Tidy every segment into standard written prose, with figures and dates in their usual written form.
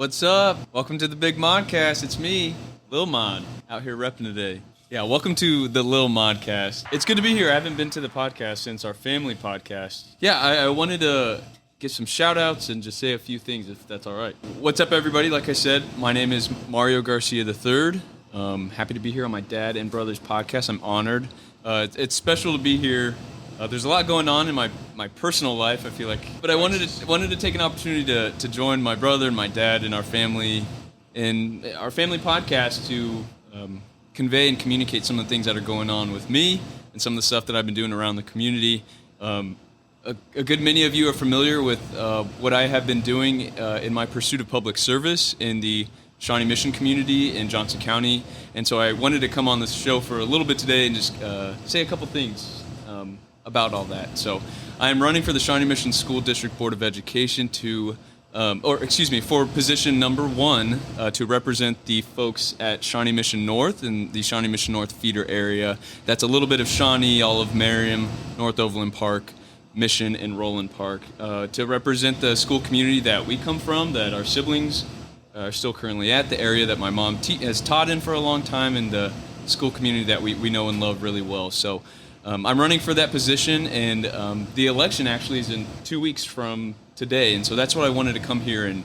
What's up? Welcome to the Big Modcast. It's me, Lil Mod, out here repping today. Yeah, welcome to the Lil Modcast. It's good to be here. I haven't been to the podcast since our family podcast. Yeah, I wanted to get some shout outs and just say a few things if that's all right. What's up, everybody? Like I said, my name is Mario Garcia III. Happy to be here on my dad and brother's podcast. I'm honored. It's special to be here. There's a lot going on in my personal life, I feel like. But I wanted to take an opportunity to join my brother and my dad and our family in our family podcast to convey and communicate some of the things that are going on with me and some of the stuff that I've been doing around the community. A good many of you are familiar with what I have been doing in my pursuit of public service in the Shawnee Mission community in Johnson County. And so I wanted to come on this show for a little bit today and just say a couple things about all that. So I am running for the Shawnee Mission School District Board of Education for position number 1 to represent the folks at Shawnee Mission North and the Shawnee Mission North feeder area. That's a little bit of Shawnee, all of Merriam, North Overland Park, Mission, and Roland Park, to represent the school community that we come from, that our siblings are still currently at, the area that my mom has taught in for a long time, and the school community that we know and love really well. So I'm running for that position, and the election actually is in 2 weeks from today, and so that's what I wanted to come here and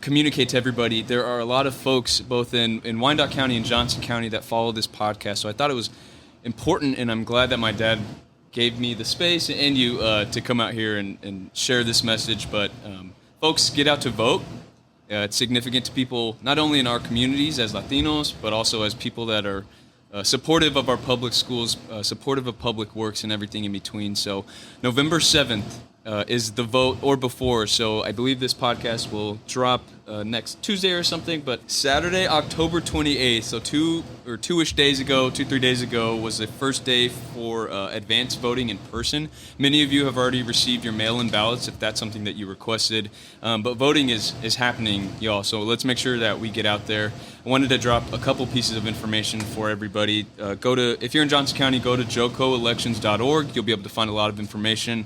communicate to everybody. There are a lot of folks both in Wyandotte County and Johnson County that follow this podcast, so I thought it was important, and I'm glad that my dad gave me the space and you to come out here and share this message. But folks, get out to vote. It's significant to people not only in our communities as Latinos, but also as people that are supportive of our public schools, supportive of public works and everything in between. So November 7th is the vote, or before. So I believe this podcast will drop next Tuesday or something, but Saturday, October 28th, so 2-3 days ago, was the first day for advanced voting in person. Many of you have already received your mail-in ballots if that's something that you requested, but voting is happening, y'all, so let's make sure that we get out there. I wanted to drop a couple pieces of information for everybody. If you're in Johnson County, go to jocoelections.org. You'll be able to find a lot of information,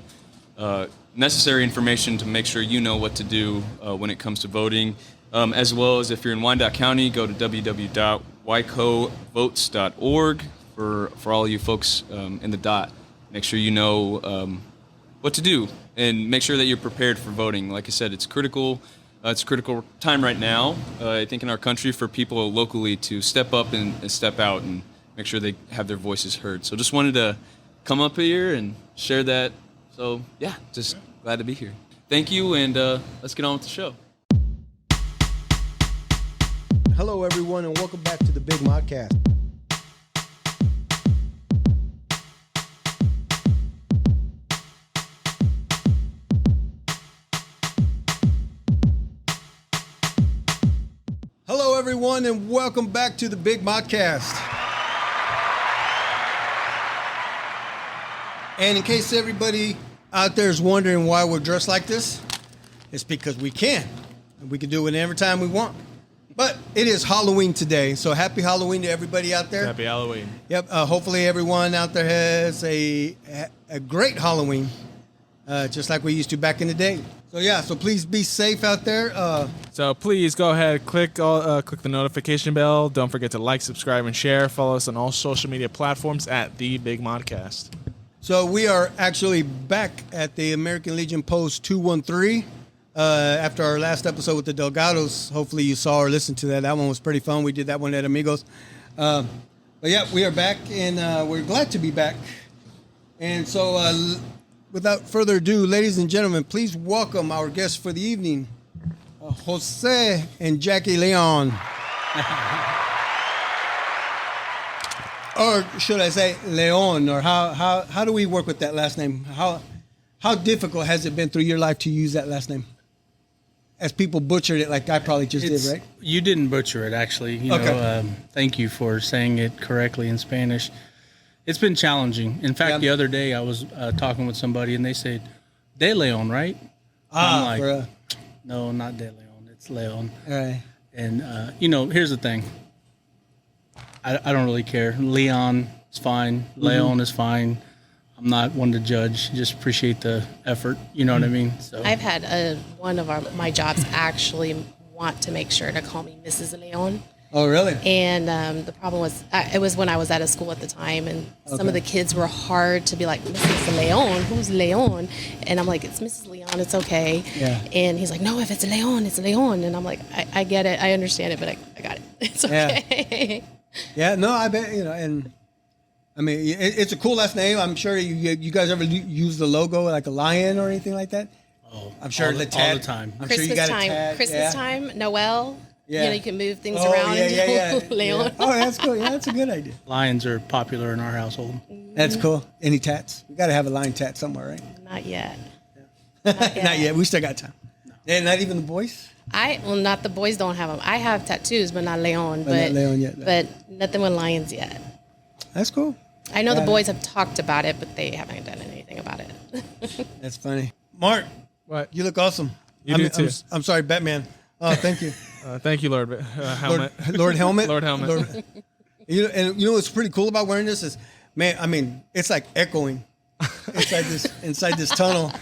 necessary information to make sure you know what to do when it comes to voting. As well as if you're in Wyandotte County, go to www.wycovotes.org for all you folks in the dot. Make sure you know what to do and make sure that you're prepared for voting. Like I said, it's critical. It's a critical time right now, I think, in our country for people locally to step up and step out and make sure they have their voices heard. So just wanted to come up here and share that. So, yeah, just glad to be here. Thank you, and let's get on with the show. Hello, everyone, and welcome back to the Big Modcast. Hello, everyone, and welcome back to the Big Modcast. And in case everybody out there is wondering why we're dressed like this, it's because we can. And we can do it every time we want. But it is Halloween today, so happy Halloween to everybody out there. Happy Halloween. Yep. Hopefully everyone out there has a great Halloween, just like we used to back in the day. So yeah, so please be safe out there. So please go ahead, click the notification bell. Don't forget to like, subscribe, and share. Follow us on all social media platforms at The Big Modcast. So we are actually back at the American Legion Post 213 after our last episode with the Delgados. Hopefully you saw or listened to that. That one was pretty fun. We did that one at Amigos. But yeah, we are back, and we're glad to be back. And so without further ado, ladies and gentlemen, please welcome our guests for the evening, Jose and Jackie Leon. Or should I say Leon? Or how do we work with that last name? How difficult has it been through your life to use that last name? As people butchered it like I probably just did, right? You didn't butcher it, actually. Thank you for saying it correctly in Spanish. It's been challenging. In fact, The other day I was talking with somebody and they said, De Leon, right? I'm like, no, not De Leon. It's Leon. All right. And, here's the thing. I don't really care. Leon is fine. Leon is fine. I'm not one to judge. Just appreciate the effort. You know what I mean? So I've had one of my jobs actually want to make sure to call me Mrs. Leon. Oh, really? And the problem was, it was when I was at a school at the time, and some of the kids were hard to be like, Mrs. Leon, who's Leon? And I'm like, it's Mrs. Leon, it's okay. Yeah. And he's like, no, if it's Leon, it's Leon. And I'm like, I get it, I understand it, but I got it. It's okay. Yeah, no, I bet, and I mean, it's a cool last name. I'm sure you guys ever use the logo like a lion or anything like that? Oh, I'm sure all the time. I'm Christmas sure you got time, a tag. Christmas time, Noel. Yeah. You can move things around and do Leon. Yeah. Oh, that's cool. Yeah, that's a good idea. Lions are popular in our household. That's cool. Any tats? We got to have a lion tat somewhere, right? Not yet. Not yet. We still got time. Yeah, not even the boys? Not the boys don't have them. I have tattoos, but not Leon. But not Leon yet, no. But nothing with lions yet. That's cool. I know the boys have talked about it, but they haven't done anything about it. That's funny. Mark, What? you look awesome. You do too. I'm sorry, Batman. Oh, thank you. Thank you, Lord Helmet. Lord Helmet. Lord Helmet. And you know what's pretty cool about wearing this is, man, I mean, it's like echoing inside this tunnel,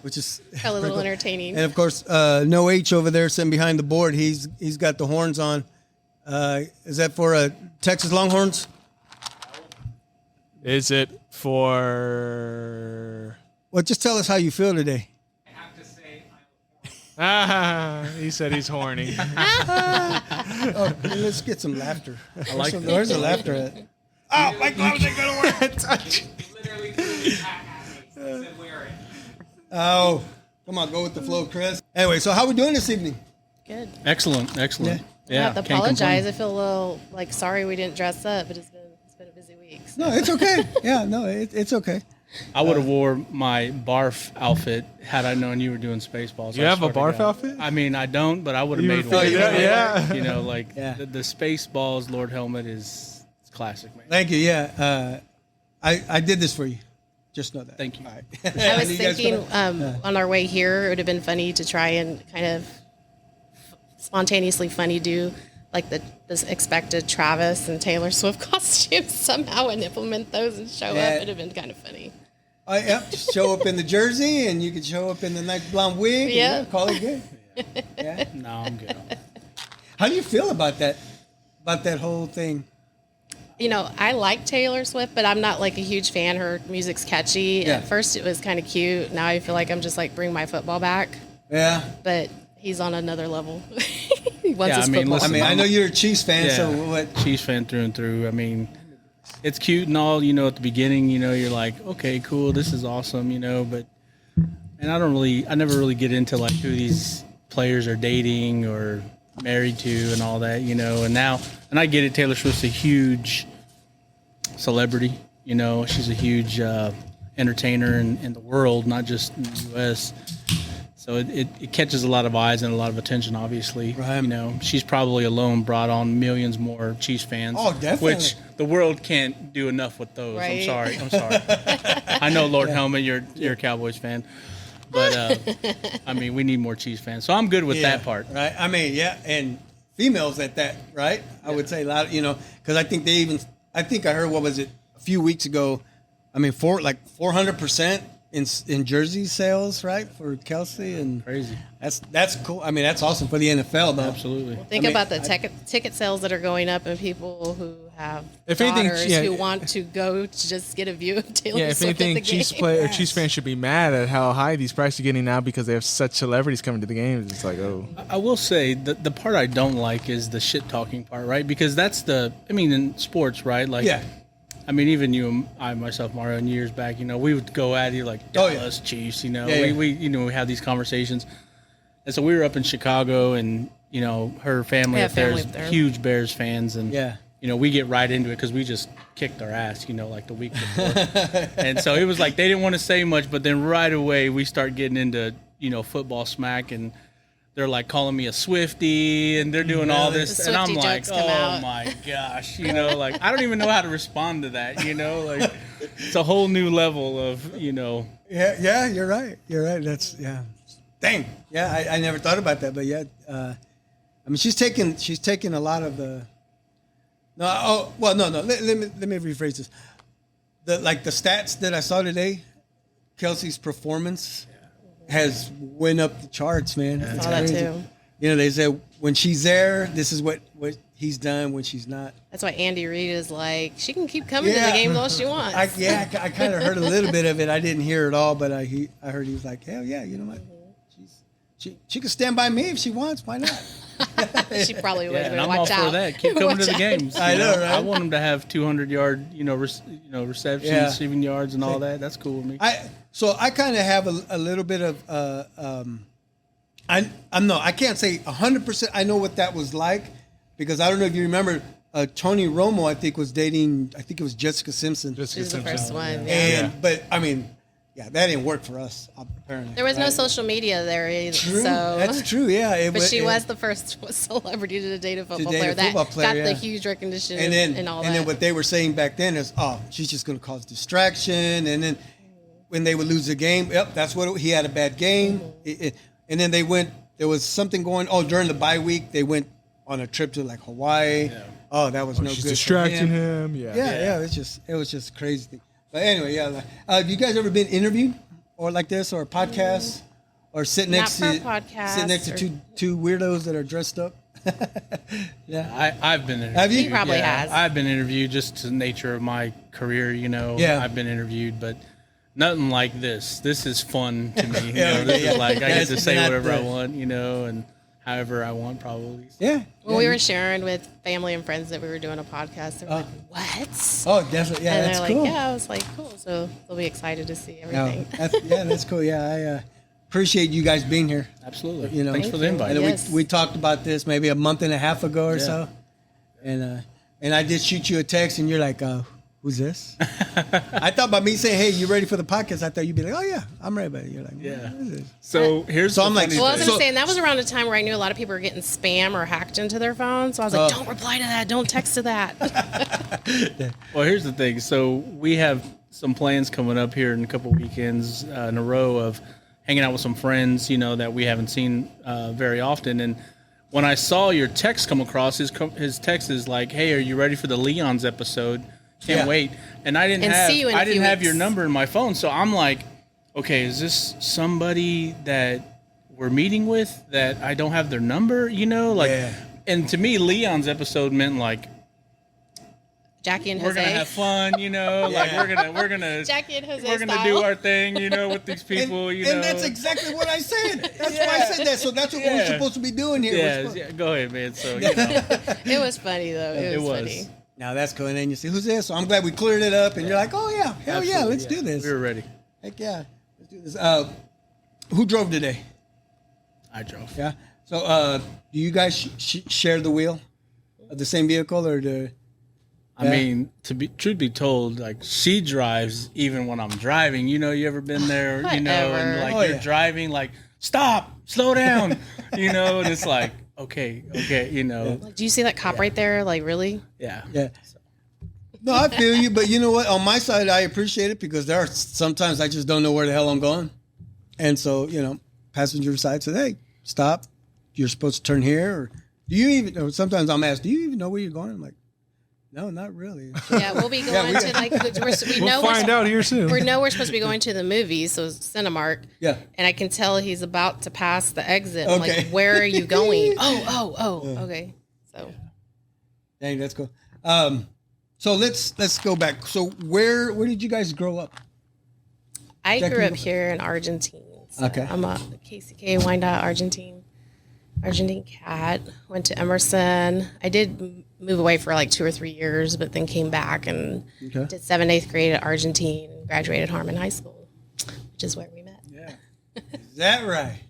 which is A little cool. entertaining. And of course, No H over there sitting behind the board. He's got the horns on. Is that for Texas Longhorns? Is it for? Well, just tell us how you feel today. He said he's horny. Oh, let's get some laughter. I like that. Where's the laughter at? Oh, my gloves ain't gonna work. Literally threw his hat at me. He said wear it. Oh, come on, go with the flow, Chris. Anyway, so how we doing this evening? Good. Excellent. I Yeah. have to can't apologize. complain. I feel a little like sorry we didn't dress up, but it's been a busy week. So. No, it's okay. Yeah, no, it's okay. I would have wore my barf outfit had I known you were doing Spaceballs. You I have a swear to barf God. outfit? I mean, I don't, but I would have made would've one. figured it out, yeah. You know, like Yeah. the Spaceballs Lord Helmet is it's classic, man. Thank you. Yeah, I did this for you. Just know that. Thank you. All right. I was You guys thinking gonna- on our way here, it would have been funny to try and kind of spontaneously funny do like this expected Travis and Taylor Swift costumes somehow and implement those and show Yeah. up. It would have been kind of funny. Yep, show up in the jersey, and you could show up in the nice blonde wig. And, Yeah. call it good. Yeah. No, I'm good. How do you feel about that? About that whole thing? You know, I like Taylor Swift, but I'm not like a huge fan. Her music's catchy. Yeah. At first, it was kind of cute. Now I feel like I'm just like bring my football back. Yeah. But he's on another level. He wants Yeah, his I mean, football. I listen, mean, I know you're a Chiefs fan, Yeah. so what? Chiefs fan through and through. I mean, it's cute and all, you know, at the beginning, you know, you're like, okay, cool, this is awesome, you know, but, and I never really get into like who these players are dating or married to and all that, you know, and I get it, Taylor Swift's a huge celebrity, you know, she's a huge entertainer in the world, not just in the U.S., so it catches a lot of eyes and a lot of attention, obviously. Right. You know, she's probably alone brought on millions more Chiefs fans. Oh, definitely. Which the world can't do enough with those. Right. I'm sorry. I know, Lord Helmet, you're a Cowboys fan. But, I mean, we need more Chiefs fans. So I'm good with that part. Right. I mean, yeah, and females at that, right? I would say a lot, you know, because I think I heard, what was it, a few weeks ago, I mean, 400% in jersey sales, right, for Kelsey, and Crazy. that's cool. I mean, that's awesome for the NFL, though. Absolutely. Think I mean, about the ticket sales that are going up and people who have If anything, daughters yeah. who want to go to just get a view of Taylor Yeah, if Swift at anything, the Chiefs game. Chiefs fans should be mad at how high these prices are getting now because they have such celebrities coming to the games. It's like, oh, I will say the part I don't like is the shit talking part, right? Because that's in sports, right? Like, Yeah. I mean, even you and I, myself, Mario, and years back, you know, we would go at you like Oh, yeah. Dallas Chiefs, you know, Yeah, yeah. we you know, we have these conversations. And so we were up in Chicago and, you know, her family Yeah, up there family is up there. huge Bears fans. And, Yeah. you know, we get right into it because we just kicked our ass, you know, like the week before. And so it was like they didn't want to say much, but then right away we start getting into, you know, football smack, and they're like calling me a Swiftie, and they're doing all this, The and I'm Swiftie like, jokes come oh out. my gosh, you know, like I don't even know how to respond to that, you know, like it's a whole new level of, you know. Yeah, you're right. That's, yeah. Dang. Yeah, I never thought about that, but yeah. I mean, she's taken a lot of the. No. Oh well, no. Let me rephrase this. The stats that I saw today, Kelsey's performance has went up the charts, man. It's saw that crazy. too. You know, they said when she's there, this is what he's done. When she's not, That's why Andy Reid is like, she can keep coming to the games all she wants. I kind of heard a little bit of it. I didn't hear it all, but I heard he was like, hell yeah, you know what? She can stand by me if she wants. Why not? She probably would. Yeah, and I'm Watch all out. for that. Keep coming to the Watch out. games. I you know, right? I want them to have 200-yard, receptions, Yeah. receiving yards, and all that. That's cool with me. I kind of have a little bit of I can't say 100%. I know what that was like because I don't know if you remember Tony Romo. I think was dating. I think it was Jessica Simpson. She was the first one. Yeah. And but I mean, yeah, that didn't work for us apparently. There was no right? social media there either. True. So. That's true. Yeah, But she was the first celebrity to date a football player that got yeah. the huge recognition and all that. And then what they were saying back then is, oh, she's just going to cause distraction. And then when they would lose a game, yep, that's what he had a bad game. And then they went. There was something going. Oh, during the bye week, they went on a trip to like Hawaii. Yeah. Oh, that was no She's good. distracting him. Yeah. It was just crazy. But anyway, yeah. Have you guys ever been interviewed or like this or a podcast or sit next Not to for a podcast sit next to two weirdos that are dressed up? Yeah. I've been interviewed. Have you? He probably has. I've been interviewed just to the nature of my career, Yeah. I've been interviewed, but nothing like this. This is fun to me. Yeah, This yeah. is like I get to It's say not whatever I the- want, and however I want probably. Yeah. When we were sharing with family and friends that we were doing a podcast, they were like, what? Oh, definitely. Yeah, and that's they're cool. like, yeah, I was like, cool. So they'll be excited to see everything. That's cool. Yeah, I appreciate you guys being here. Absolutely. You know, Thanks for the invite. And Yes. we talked about this maybe a month and a half ago or so, and I did shoot you a text, and you're like, "Who's this?" I thought by me saying, "Hey, you ready for the podcast?" I thought you'd be like, "Oh yeah, I'm ready." But you're like, Yeah. Who is this? So here's So the I'm like- funny Well, I was thing. going to say, and that was around a time where I knew a lot of people were getting spam or hacked into their phones. So I was like, don't reply to that. Don't text to that. Well, here's the thing. So we have some plans coming up here in a couple weekends in a row of hanging out with some friends, that we haven't seen very often. And when I saw your text come across, his text is like, "Hey, are you ready for the Leon's episode? Can't Yeah. wait." And I didn't And see you in a few have your weeks. number in my phone, so I'm like, okay, is this somebody that we're meeting with that I don't have their number? Yeah. And to me, Leon's episode meant like, Jackie and we're Jose. gonna have fun, like we're gonna Jackie and Jose we're gonna style. do our thing, with these people, and that's exactly what I said. That's why I said that. So that's what we're Yeah. supposed to be doing here. We're Yeah, supposed- yeah, go ahead, man. So It was funny, though. It was funny. Now that's cool. And then you say, "Who's this?" So I'm glad we cleared it up, and you're like, "Oh yeah, hell yeah, let's do this." We were ready. Heck yeah, let's do this. Who drove today? I drove. Yeah. So, do you guys share the wheel of the same vehicle, or do? I mean, truth be told, like she drives even when I'm driving. You ever been there? And Whatever. like Oh, you're yeah. driving, like stop, slow down. And it's like okay, Do you see that cop right there? Like, really? yeah. Yeah. No, I feel you, but you know what? On my side, I appreciate it because there are sometimes I just don't know where the hell I'm going, and so passenger side says, "Hey, stop! You're supposed to turn here." Or do you even? Or sometimes I'm asked, "Do you even know where you're going?" I'm like, "No, not really." Yeah, we'll be going to, like, we know We'll find out here soon. we know we're supposed to be going to the movies, so Cinemark. Yeah. And I can tell he's about to pass the exit. I'm Okay. like, where are you going? Okay. So Dang, that's cool. So let's go back. So where did you guys grow up? I Jackie, grew up you- here in Argentina. So Okay. I'm a KCK Wyandotte Argentine cat. Went to Emerson. I did move away for like 2 or 3 years, but then came back and Okay. did 7th, 8th grade at Argentine and graduated Harmon High School, which is where we met. Yeah. Is that right?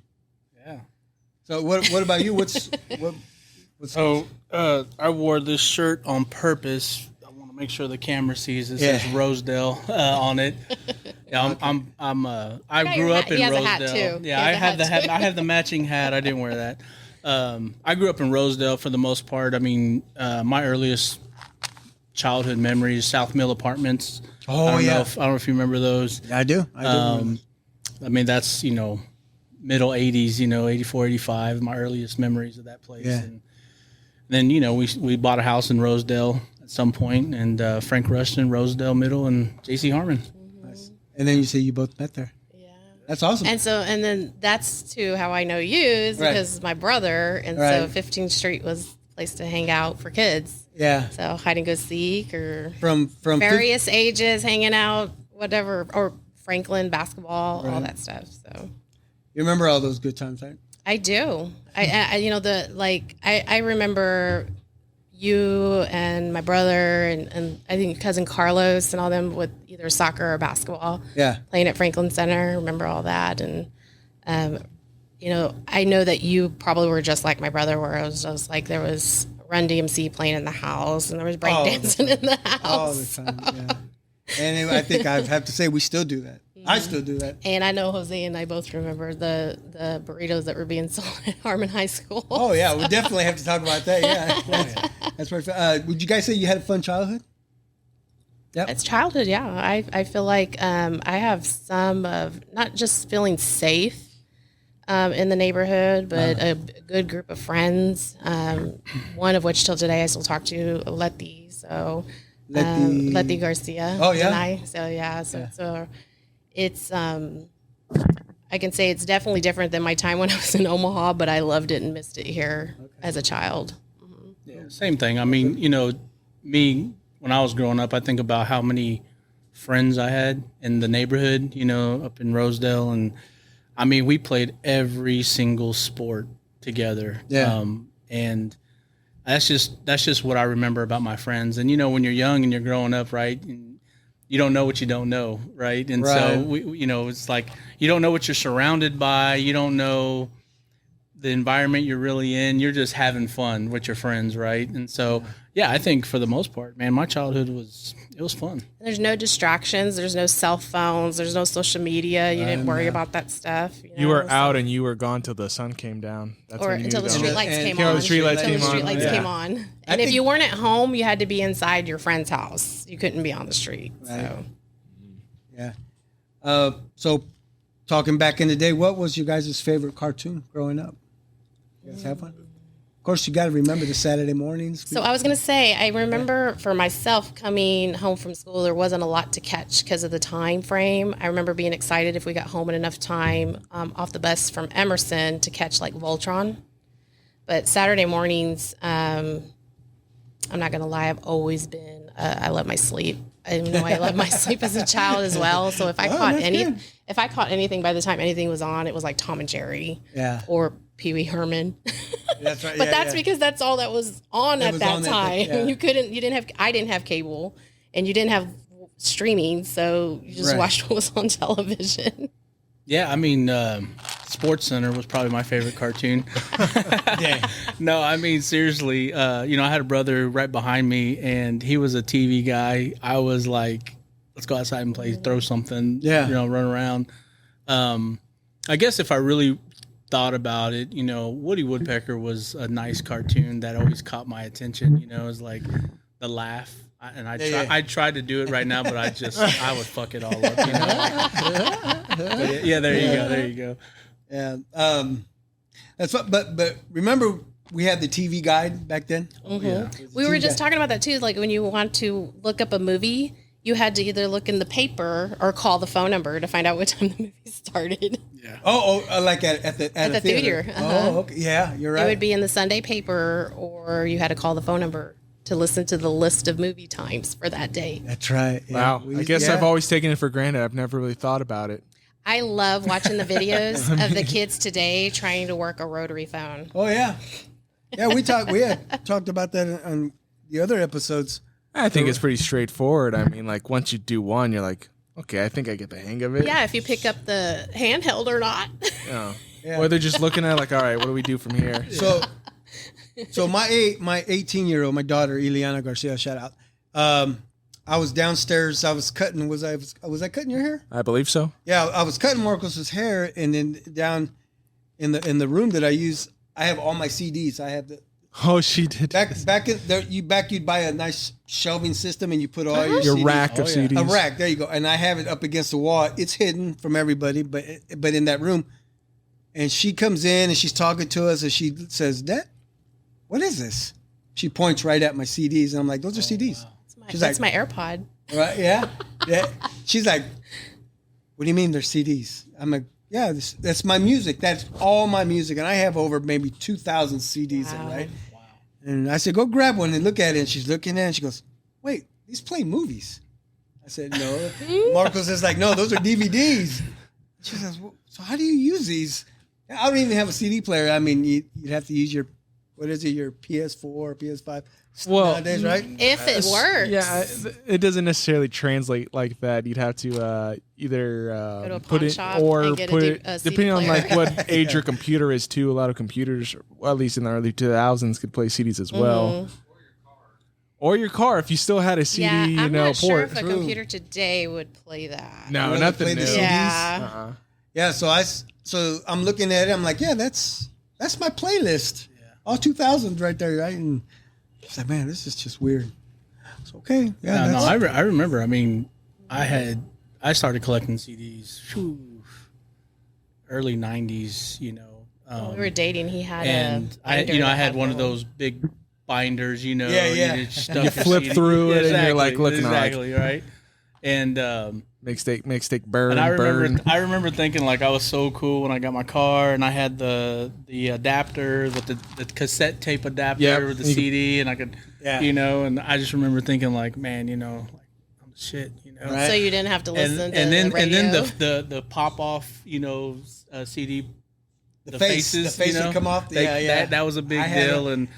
Yeah. So what about you? What's So I wore this shirt on purpose. I want to make sure the camera sees it. Yeah. Says Rosedale on it. Yeah, I got grew your up hat. in He has a Rosedale. hat, too. Yeah, He I has a have the hat, hat. too. I have the matching hat. I didn't wear that. I grew up in Rosedale for the most part. I mean, my earliest childhood memories, South Mill Apartments. Oh, I don't yeah. know I don't know if you remember those. I do. I mean, that's, middle 80s, 84, 85, my earliest memories of that place. Yeah. And then, we bought a house in Rosedale at some point, and Frank Rushton, Rosedale Middle, and J.C. Harmon. And then you say you both met there. Yeah. That's awesome. And then that's too how I know you is because my brother, and so 15th Street was a place to hang out for kids. Yeah. So hide and go seek or From various ages, hanging out, whatever, or Franklin basketball, all that stuff. So you remember all those good times, right? I do. I remember you and my brother and I think cousin Carlos and all them with either soccer or basketball. Yeah. Playing at Franklin Center. Remember all that. And, I know that you probably were just like my brother, where it was just like there was Run DMC playing in the house and there was breakdancing in the house. All the time, yeah. And I think I have to say we still do that. I still do that. And I know Jose and I both remember the burritos that were being sold at Harmon High School. Oh, yeah. We definitely have to talk about that. Yeah. That's perfect. Would you guys say you had a fun childhood? Yep. It's childhood, yeah. I feel like I have some of not just feeling safe in the neighborhood, but a good group of friends. One of which till today I still talk to, Letty. So Letty Garcia. Oh, yeah. And I. So yeah. So it's I can say it's definitely different than my time when I was in Omaha, but I loved it and missed it here as a child. Yeah, same thing. I mean, me when I was growing up, I think about how many friends I had in the neighborhood, up in Rosedale, and I mean, we played every single sport together. Yeah. And that's just what I remember about my friends. And when you're young and you're growing up, right? And you don't know what you don't know, right? And so it's like you don't know what you're surrounded by. You don't know the environment you're really in. You're just having fun with your friends, right? And so, yeah, I think for the most part, man, my childhood was fun. There's no distractions. There's no cell phones. There's no social media. You didn't worry about that stuff. You were out and you were gone till the sun came down. That's or when you until knew the that. streetlights came Until on. the streetlights came on. And if you weren't at home, you had to be inside your friend's house. You couldn't be on the street. So. Yeah. So talking back in the day, what was your guys' favorite cartoon growing up? You guys have one? Of course, you got to remember the Saturday mornings. So I was going to say, I remember for myself coming home from school, there wasn't a lot to catch because of the time frame. I remember being excited if we got home in enough time off the bus from Emerson to catch like Voltron. But Saturday mornings, I'm not going to lie, I've always been, I love my sleep. I know I loved my sleep as a child as well. So if I caught anything by the time anything was on, it was like Tom and Jerry or Pee Wee Herman. That's right. But that's because that's all that was on at that time. I didn't have cable and you didn't have streaming. So you just watched what was on television. Yeah. I mean, Sports Center was probably my favorite cartoon. Yeah. No, I mean, seriously, I had a brother right behind me and he was a TV guy. I was like, let's go outside and play, throw something, run around. I guess if I really thought about it, Woody Woodpecker was a nice cartoon that always caught my attention. It was like the laugh. I tried to do it right now, but I would fuck it all up. But yeah, there you go. Yeah. That's what, but remember we had the TV guide back then? Mm-hmm. Yeah. We were just talking about that too. Like when you want to look up a movie, you had to either look in the paper or call the phone number to find out what time the movie started. Yeah. Like at the theater. Oh, okay. Yeah, you're right. It would be in the Sunday paper, or you had to call the phone number to listen to the list of movie times for that day. That's right. Yeah. Wow. I guess I've always taken it for granted. I've never really thought about it. I love watching the videos of the kids today trying to work a rotary phone. Oh yeah. Yeah, we had talked about that on the other episodes. I think it's pretty straightforward. I mean, like once you do one, you're like, okay, I think I get the hang of it. Yeah, if you pick up the handheld or not. Yeah. Or they're just looking at like, all right, what do we do from here? So my 18-year-old, my daughter Ileana Garcia, shout out. I was downstairs. I was cutting. Was I cutting your hair? I believe so. Yeah, I was cutting Marcos's hair, and then down in the room that I use, I have all my CDs. I have the. Oh, she did. Back in there, you'd buy a nice shelving system, and you put all your CDs. Rack of CDs. A rack. There you go. And I have it up against the wall. It's hidden from everybody, but in that room. And she comes in and she's talking to us, and she says, "Dad, what is this?" She points right at my CDs, and I'm like, "Those are CDs." Wow. That's my AirPod. Right? Yeah, yeah. She's like, "What do you mean they're CDs?" I'm like, yeah, that's my music. That's all my music, and I have over maybe 2,000 CDs in, right? Wow. And I said, go grab one and look at it. And she's looking at it, and she goes, wait, these play movies. I said, no. Marcos is like, no, those are DVDs. She says, well, so how do you use these? I don't even have a CD player. I mean, you'd have to use your, what is it, your PS4 or PS5 nowadays, right? If it works. Yeah, it doesn't necessarily translate like that. You'd have to either put it or put it, depending on like what age your computer is too. A lot of computers, well, at least in the early 2000s, could play CDs as well. Or your car, if you still had a CD, I'm not sure port. if a computer today would play that. No, really nothing play the new. CDs? Yeah. Yeah, so I'm looking at it. I'm like, yeah, that's my playlist. Yeah. All 2000s right there, right? And it's like, man, this is just weird. It's okay. Yeah, no, I remember. I mean, I started collecting CDs, early 90s. When we were dating, he had I had one of those big binders. Yeah. You flip through it, and you're like looking exactly right. And mixtape burn. And I burn. remember thinking like I was so cool when I got my car, and I had the adapter with the cassette tape adapter with the CD, and I could, and I just remember thinking like, man, like I'm the shit, Right. So you didn't have to listen to and then the radio. And then the pop off, CD, the face would come off. That was a big deal, and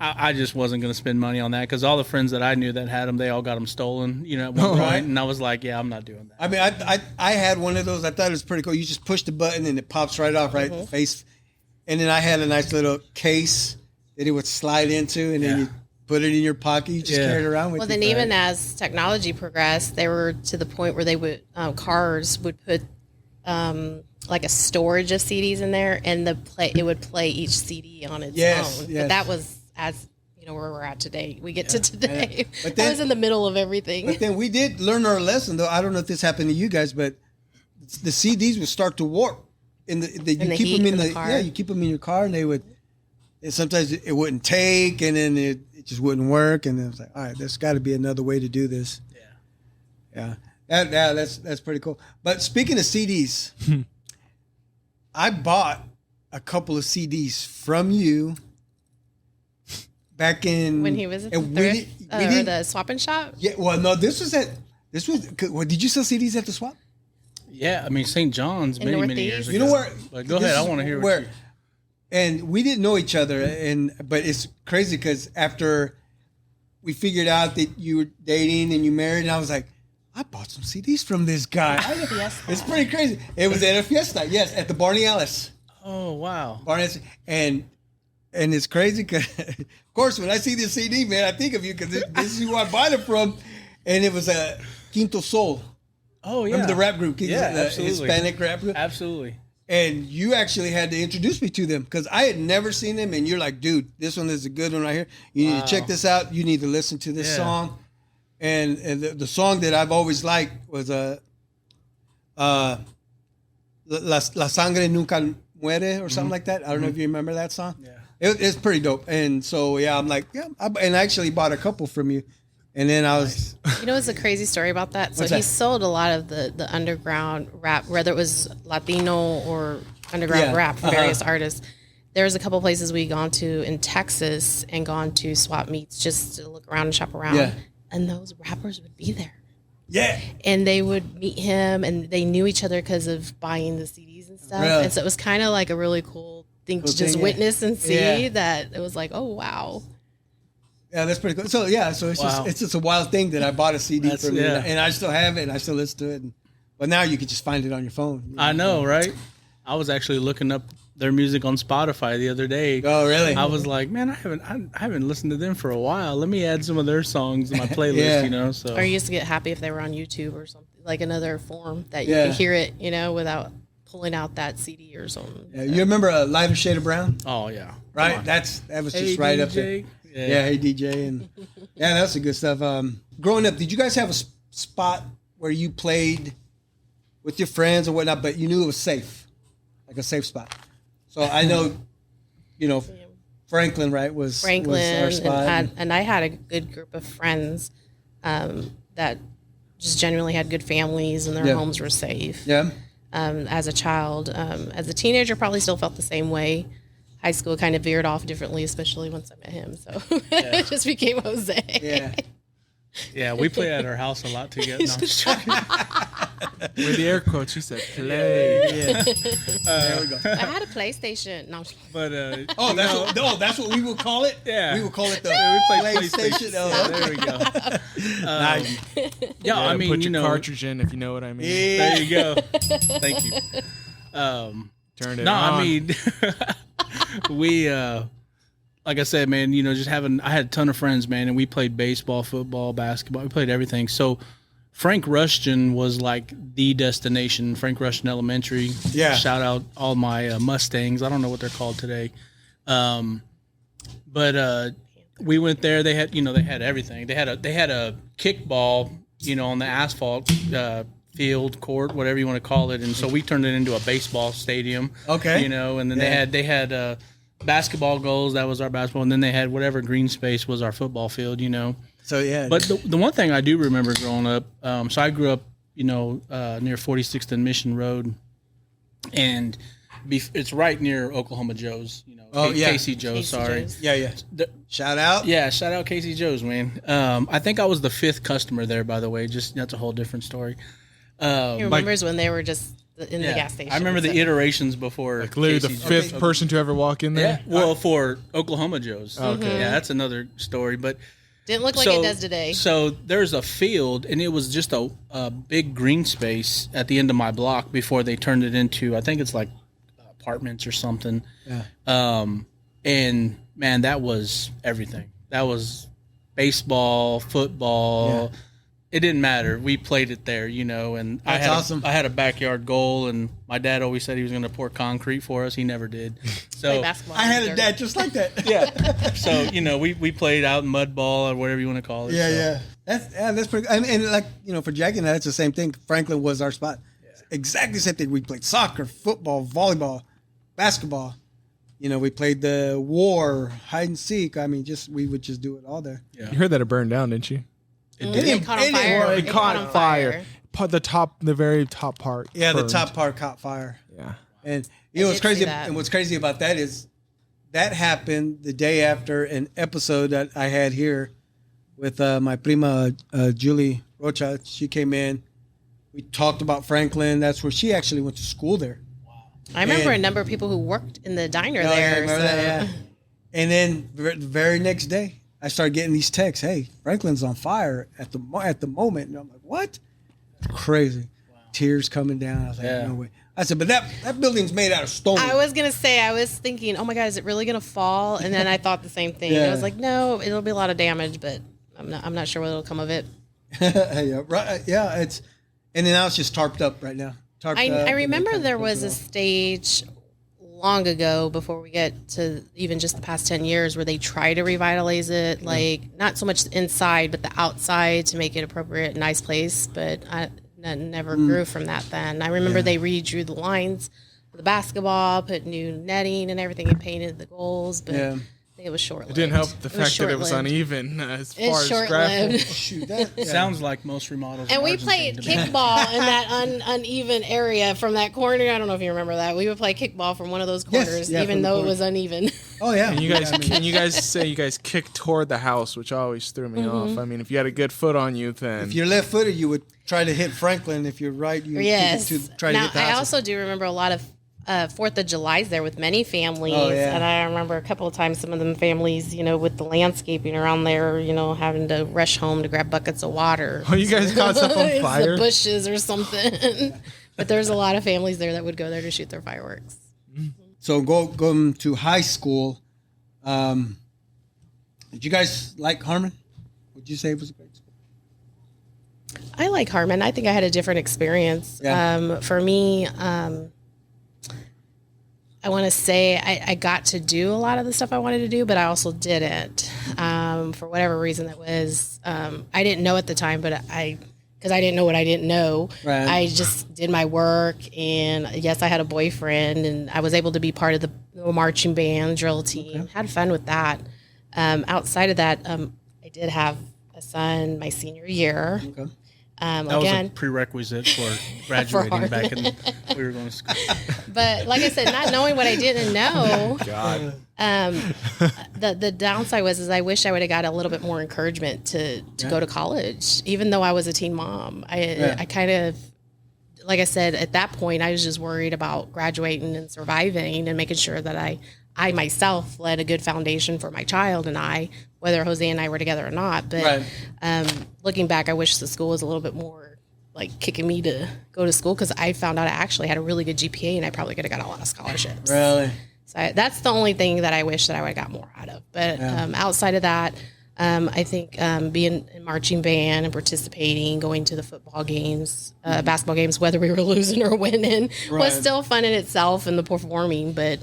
I just wasn't going to spend money on that because all the friends that I knew that had them, they all got them stolen, at one point. And I was like, yeah, I'm not doing that. I mean, I had one of those. I thought it was pretty cool. You just push the button and it pops right off, right? The face. And then I had a nice little case that it would slide into, and then you put it in your pocket. You just carry it around with you. Well, then even as technology progressed, they were to the point where they would cars would put like a storage of CDs in there, and it would play each CD on its own. Yes. But that was as where we're at today. We get to today. But then, I was in the middle of everything. But then we did learn our lesson, though. I don't know if this happened to you guys, but the CDs would start to warp. You keep them in the car. Yeah, you keep them in your car, and they would. And sometimes it wouldn't take, and then it just wouldn't work, and then it was like, all right, there's got to be another way to do this. Yeah. That's pretty cool. But speaking of CDs, I bought a couple of CDs from you back in when he was at the thrift or the swap and shop. Yeah, well, no, did you sell CDs at the swap? Yeah, I mean St. John's in many Northeast. years ago. You know where? But go ahead, I want to hear where. And we didn't know each other, but it's crazy because after we figured out that you were dating and you married, and I was like, I bought some CDs from this guy. It's pretty crazy. It was at a fiesta, yes, at the Barney Ellis. Oh wow, Barney Ellis. And it's crazy because, of course, when I see this CD, man, I think of you because this is who I bought it from, and it was a Quinto Sol. Oh yeah, remember the rap group? Yeah, the absolutely. Hispanic rap group. Absolutely. And you actually had to introduce me to them because I had never seen them, and you're like, dude, this one is a good one right here. You need to check this out. You need to listen to this song. And the song that I've always liked was La Sangre Nunca Muere or something like that. I don't know if you remember that song. Yeah. It's pretty dope. And so, I'm like, and I actually bought a couple from you. And then I was... You know what's a crazy story about that? So he sold a lot of the underground rap, whether it was Latino or underground rap for various artists. There was a couple places we gone to in Texas and gone to swap meets just to look around and shop around. Yeah. And those rappers would be there. Yeah. And they would meet him, and they knew each other because of buying the CDs and stuff. Really? And so it was kind of like a really cool thing to just witness and see that it was like, oh, wow. Yeah, that's pretty cool. So it's just a wild thing that I bought a CD from you, and I still have it, and I still listen to it. But now you can just find it on your phone. I know, right? I was actually looking up their music on Spotify the other day. Oh, really? I was like, man, I haven't listened to them for a while. Let me add some of their songs to my playlist, So. Or you used to get happy if they were on YouTube or something, like another form that you could hear it, without pulling out that CD or something. Yeah, you remember a Lighter Shade of Brown? Oh yeah, right. That was just right DJ. Up there. Yeah, hey DJ, and that's the good stuff. Growing up, did you guys have a spot where you played with your friends or whatnot, but you knew it was safe, like a safe spot? So I know, Franklin, right, was our spot. And I had a good group of friends that just genuinely had good families and their homes were safe. Yeah. as a child. As a teenager, probably still felt the same way. High school kind of veered off differently, especially once I met him. So it just became Jose. Yeah. Yeah, we play at our house a lot together. No, I'm just joking. With the air quotes, she said, play. Yeah. There we go. I had a PlayStation. No, But That's what we would call it. Yeah. We would call it the we play PlayStation. PlayStation. Oh, There we go. nice. Yeah, I mean, put you your know, cartridge in if you know what I mean. Yeah. there you go. Thank you. Turned it No, on. I mean, we, like I said, man, you know, I had a ton of friends, man, and we played baseball, football, basketball. We played everything. So Frank Rushton was like the destination. Frank Rushton Elementary. Yeah. Shout out all my Mustangs. I don't know what they're called today. But we went there. They had everything. They had a kickball, you know, on the asphalt field, court, whatever you want to call it. And so we turned it into a baseball stadium. Okay. You know, and then they had basketball goals. That was our basketball. And then they had whatever green space was our football field, you know. So, yeah. But the one thing I do remember growing up, so I grew up, you know, near 46th and Mission Road. And it's right near Oklahoma Joe's, you know. Casey Joe's, sorry. Joe's. Yeah. Shout out. Yeah, shout out Casey Joe's, man. I think I was the 5th customer there, by the way. Just that's a whole different story. He remembers when they were just in the gas station. I remember the iterations before. Like literally the Casey 5th person to ever walk in there. Yeah, well, for Oklahoma Joe's. Okay. Yeah, that's another story. But didn't look like it does today. So there's a field, and it was just a big green space at the end of my block before they turned it into, I think it's like apartments or something. Yeah. And man, that was everything. That was baseball, football. Yeah. It didn't matter. We played it there, you know. And That's awesome. I had a backyard goal, and my dad always said he was going to pour concrete for us. He never did. Play So basketball. I had a dad just like that. yeah. So you know, we played out in mud ball or whatever you want to call it. Yeah, so. That's pretty. And like, you know, for Jackie and I, it's the same thing. Franklin was our spot. Exactly the same thing. We played soccer, football, volleyball, basketball. You know, we played the war, hide and seek. I mean, we would just do it all there. Yeah. You heard that it burned down, didn't you? It caught on fire. It caught on fire. The very top part. Yeah, burned. the top part caught fire. Yeah. And you know what's did see crazy? that. And what's crazy about that is that happened the day after an episode that I had here with my prima Julie Rocha. She came in. We talked about Franklin. That's where she actually went to school there. I remember a number of people who worked in the diner Oh, there. yeah, remember that? Yeah. And then the very next day, I started getting these texts. Hey, Franklin's on fire at the moment. And I'm like, what? Crazy. Wow. Tears coming down. I was like, no way. I said, but that building's made out of stone. I was going to say, I was thinking, oh my God, is it really going to fall? And then I thought the same thing. Yeah. I was like, no, it'll be a lot of damage, but I'm not sure what'll come of it. Yeah, right. Yeah, and then now it's just tarped up right now. I remember there was a stage long ago before we get to even just the past 10 years where they try to revitalize it, like not so much inside, but the outside to make it appropriate, nice place. But I never grew from that then. I remember they redrew the lines for the basketball, put new netting and everything and painted the goals, but I think it was short-lived. It didn't help the fact that it was uneven as far as graphic. Shoot, that Sounds like most remodels. And in we Argentina played to me. kickball in that uneven area from that corner. I don't know if you remember that. We would play kickball from one of those corners, yeah, even from the though it corner. was uneven. Oh yeah. And you guys say you guys kick toward the house, which always threw me off. I mean, if you had a good foot on you, then If you're left-footed, you would try to hit Franklin. If you're right, you Yes. to try to Now, hit the I house. also do remember a lot of 4th of July's there with many families. Oh, yeah. And I remember a couple of times some of them families, you know, with the landscaping around there, you know, having to rush home to grab buckets of water. Oh, you guys caught stuff on It's fire? the bushes or something. But there's a lot of families there that would go there to shoot their fireworks. So going to high school. Did you guys like Harmon? Would you say it was a great school? I like Harmon. I think I had a different experience. Yeah. For me, I want to say I got to do a lot of the stuff I wanted to do, but I also didn't. For whatever reason that was, I didn't know at the time, but because I didn't know what I didn't know, Right. I just did my work. And yes, I had a boyfriend, and I was able to be part of the marching band, drill team. Had fun with that. Outside of that, I did have a son my senior year. Okay. That again, was a prerequisite for graduating back in we were going to school. But like I said, not knowing what I didn't know, God. The downside was I wish I would have got a little bit more encouragement to go to college, even though I was a teen mom. I kind of, like I said, at that point, I was just worried about graduating and surviving and making sure that I myself led a good foundation for my child and I, whether Jose and I were together or not. But looking back, I wish the school was a little bit more like kicking me to go to school, because I found out I actually had a really good GPA and I probably could have got a lot of scholarships. Really? So that's the only thing that I wish that I would have got more out of. But outside of that, I think being in marching band and participating, going to the football games, basketball games, whether we were losing or winning, was still fun in itself, and the performing. But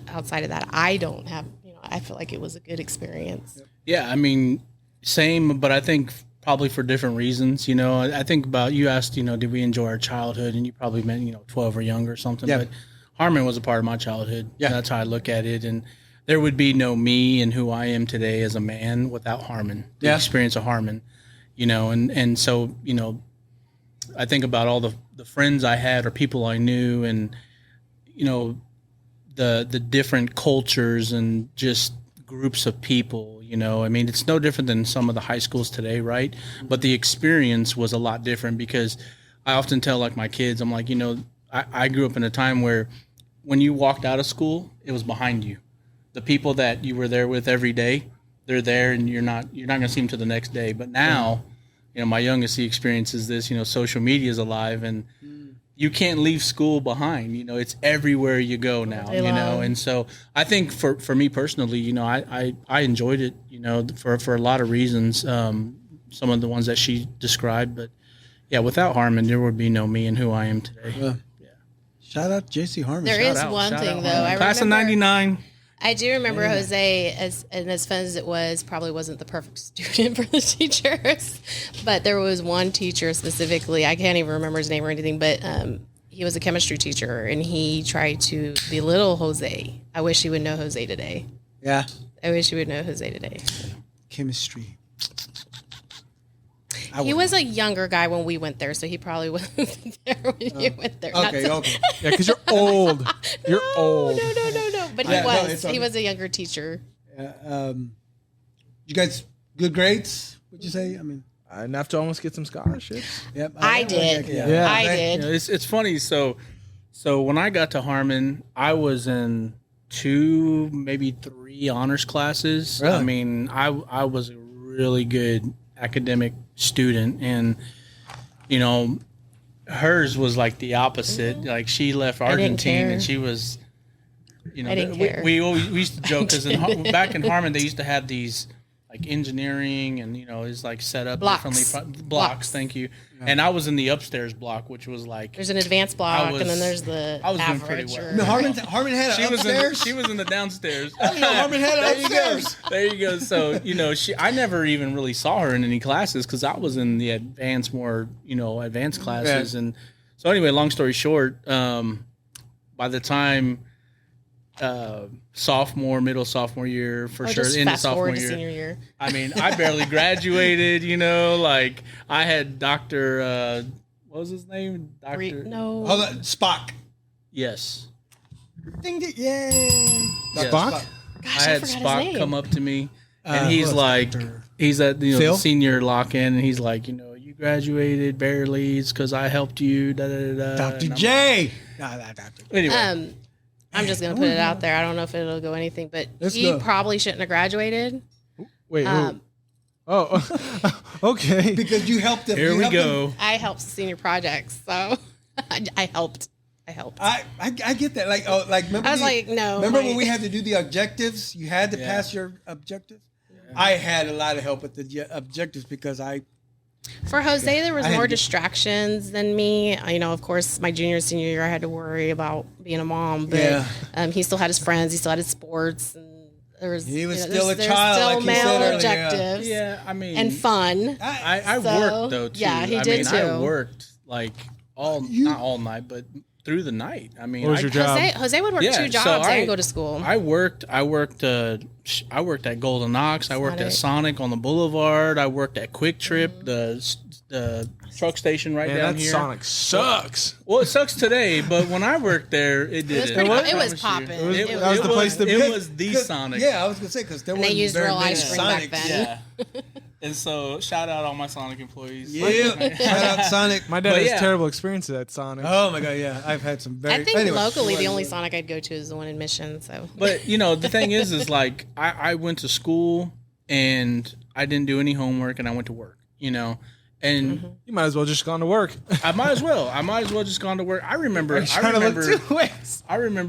outside of that, I don't have, I feel like it was a good experience. Yeah, I mean, same, but I think probably for different reasons. I think about, you asked, did we enjoy our childhood? And you probably meant, 12 or younger or something. Yeah. But Harmon was a part of my childhood. Yeah. That's how I look at it. And there would be no me and who I am today as a man without Harmon, the experience of Harmon, and so, I think about all the friends I had or people I knew, and, the different cultures and just groups of people, I mean, it's no different than some of the high schools today, right? But the experience was a lot different, because I often tell like my kids, I'm like, I grew up in a time where when you walked out of school, it was behind you. The people that you were there with every day, they're there, and you're not going to see them till the next day. But now, my youngest, he experiences this, social media is alive, and you can't leave school behind. It's everywhere you go now, And so I think for me personally, I enjoyed it, for a lot of reasons, some of the ones that she described. But, yeah, without Harmon, there would be no me and who I am today. Shout out JC Harmon. There is one thing, though. I Class of 99. I do remember Jose, as fun as it was, probably wasn't the perfect student for the teachers. But there was one teacher specifically, I can't even remember his name or anything, but he was a chemistry teacher, and he tried to belittle Jose. I wish he would know Jose today. Yeah. I wish he would know Jose today. Chemistry. He was a younger guy when we went there, so he probably wasn't there when you went there. Okay. Yeah, because you're old. You're old. No. But he was a younger teacher. You guys, good grades, would you say? I mean, enough to almost get some scholarships. Yep. I did. Yeah. I did. It's funny. So when I got to Harmon, I was in 2, maybe 3 honors classes. Really? I mean, I was a really good academic student, and hers was like the opposite. Like, she left Argentine, and she was, I didn't care. we used to joke, because back in Harmon they used to have these like engineering, and it's like set up differently. Blocks. Thank you. And I was in the upstairs block, which was like, there's an advanced block, and then there's the I was doing average. pretty well. No, Harmon had an upstairs. She was in the downstairs. Harmon had an upstairs. There you go. So, I never even really saw her in any classes, because I was in the advanced classes. And so anyway, long story short, by the time middle sophomore year, for sure, just in the fast sophomore forward to year. senior year. I mean, I barely graduated, like I had Dr. What was his name? Dr. No. Hold on, Spock. Yes. Ding ding, yay. Yes. Spock? Gosh, I had forgot his Spock name. come up to me, and he's who was like, Dr. he's at the Phil? senior lock-in, and he's like, you graduated barely, it's because I helped you. Da da da. Dr. J. Nah, Dr. Anyway, I'm just gonna put it out there. I don't know if it'll go anything, but Let's he go. probably shouldn't have graduated. Wait. Um, Okay. Because you helped him. here You we helped him. go. I helped senior projects, so I helped. I get that. Like, remember I was like, no. Remember when we had to do the objectives? You had to pass your objectives. I had a lot of help with the objectives because For Jose, there was I had more to get- distractions than me. Of course, my junior, senior year, I had to worry about being a mom, but he still had his friends, he still had his sports, and He was still a there's child, still like he male said earlier, objectives, Yeah, I mean, and fun. I So, worked though too. yeah, he I did mean, I too. worked like not all night, but through the night. I mean, What was your job? Jose would work Yeah, 2 jobs so and go to school. I worked at Golden Ox. I worked at Sonic on the Boulevard. I worked at Quick Trip, the the truck station right down that here. Sonic sucks. Well, it sucks today, but when I worked there, it did. It was popping. That was the place to be. It was the Sonic. Yeah, I was gonna say because there was they used very real many ice cream back Sonics. then. Yeah. And so, shout out all my Sonic employees. Yeah, shout out Sonic. My dad But has yeah. terrible experience at Sonic. Oh my god, yeah, I've had some very. I think anyway. locally the only Sonic I'd go to is the one in Mission. So, But the thing is like I went to school and I didn't do any homework and I went to work. And You might as well just gone to work. I might as well just gone to work. I remember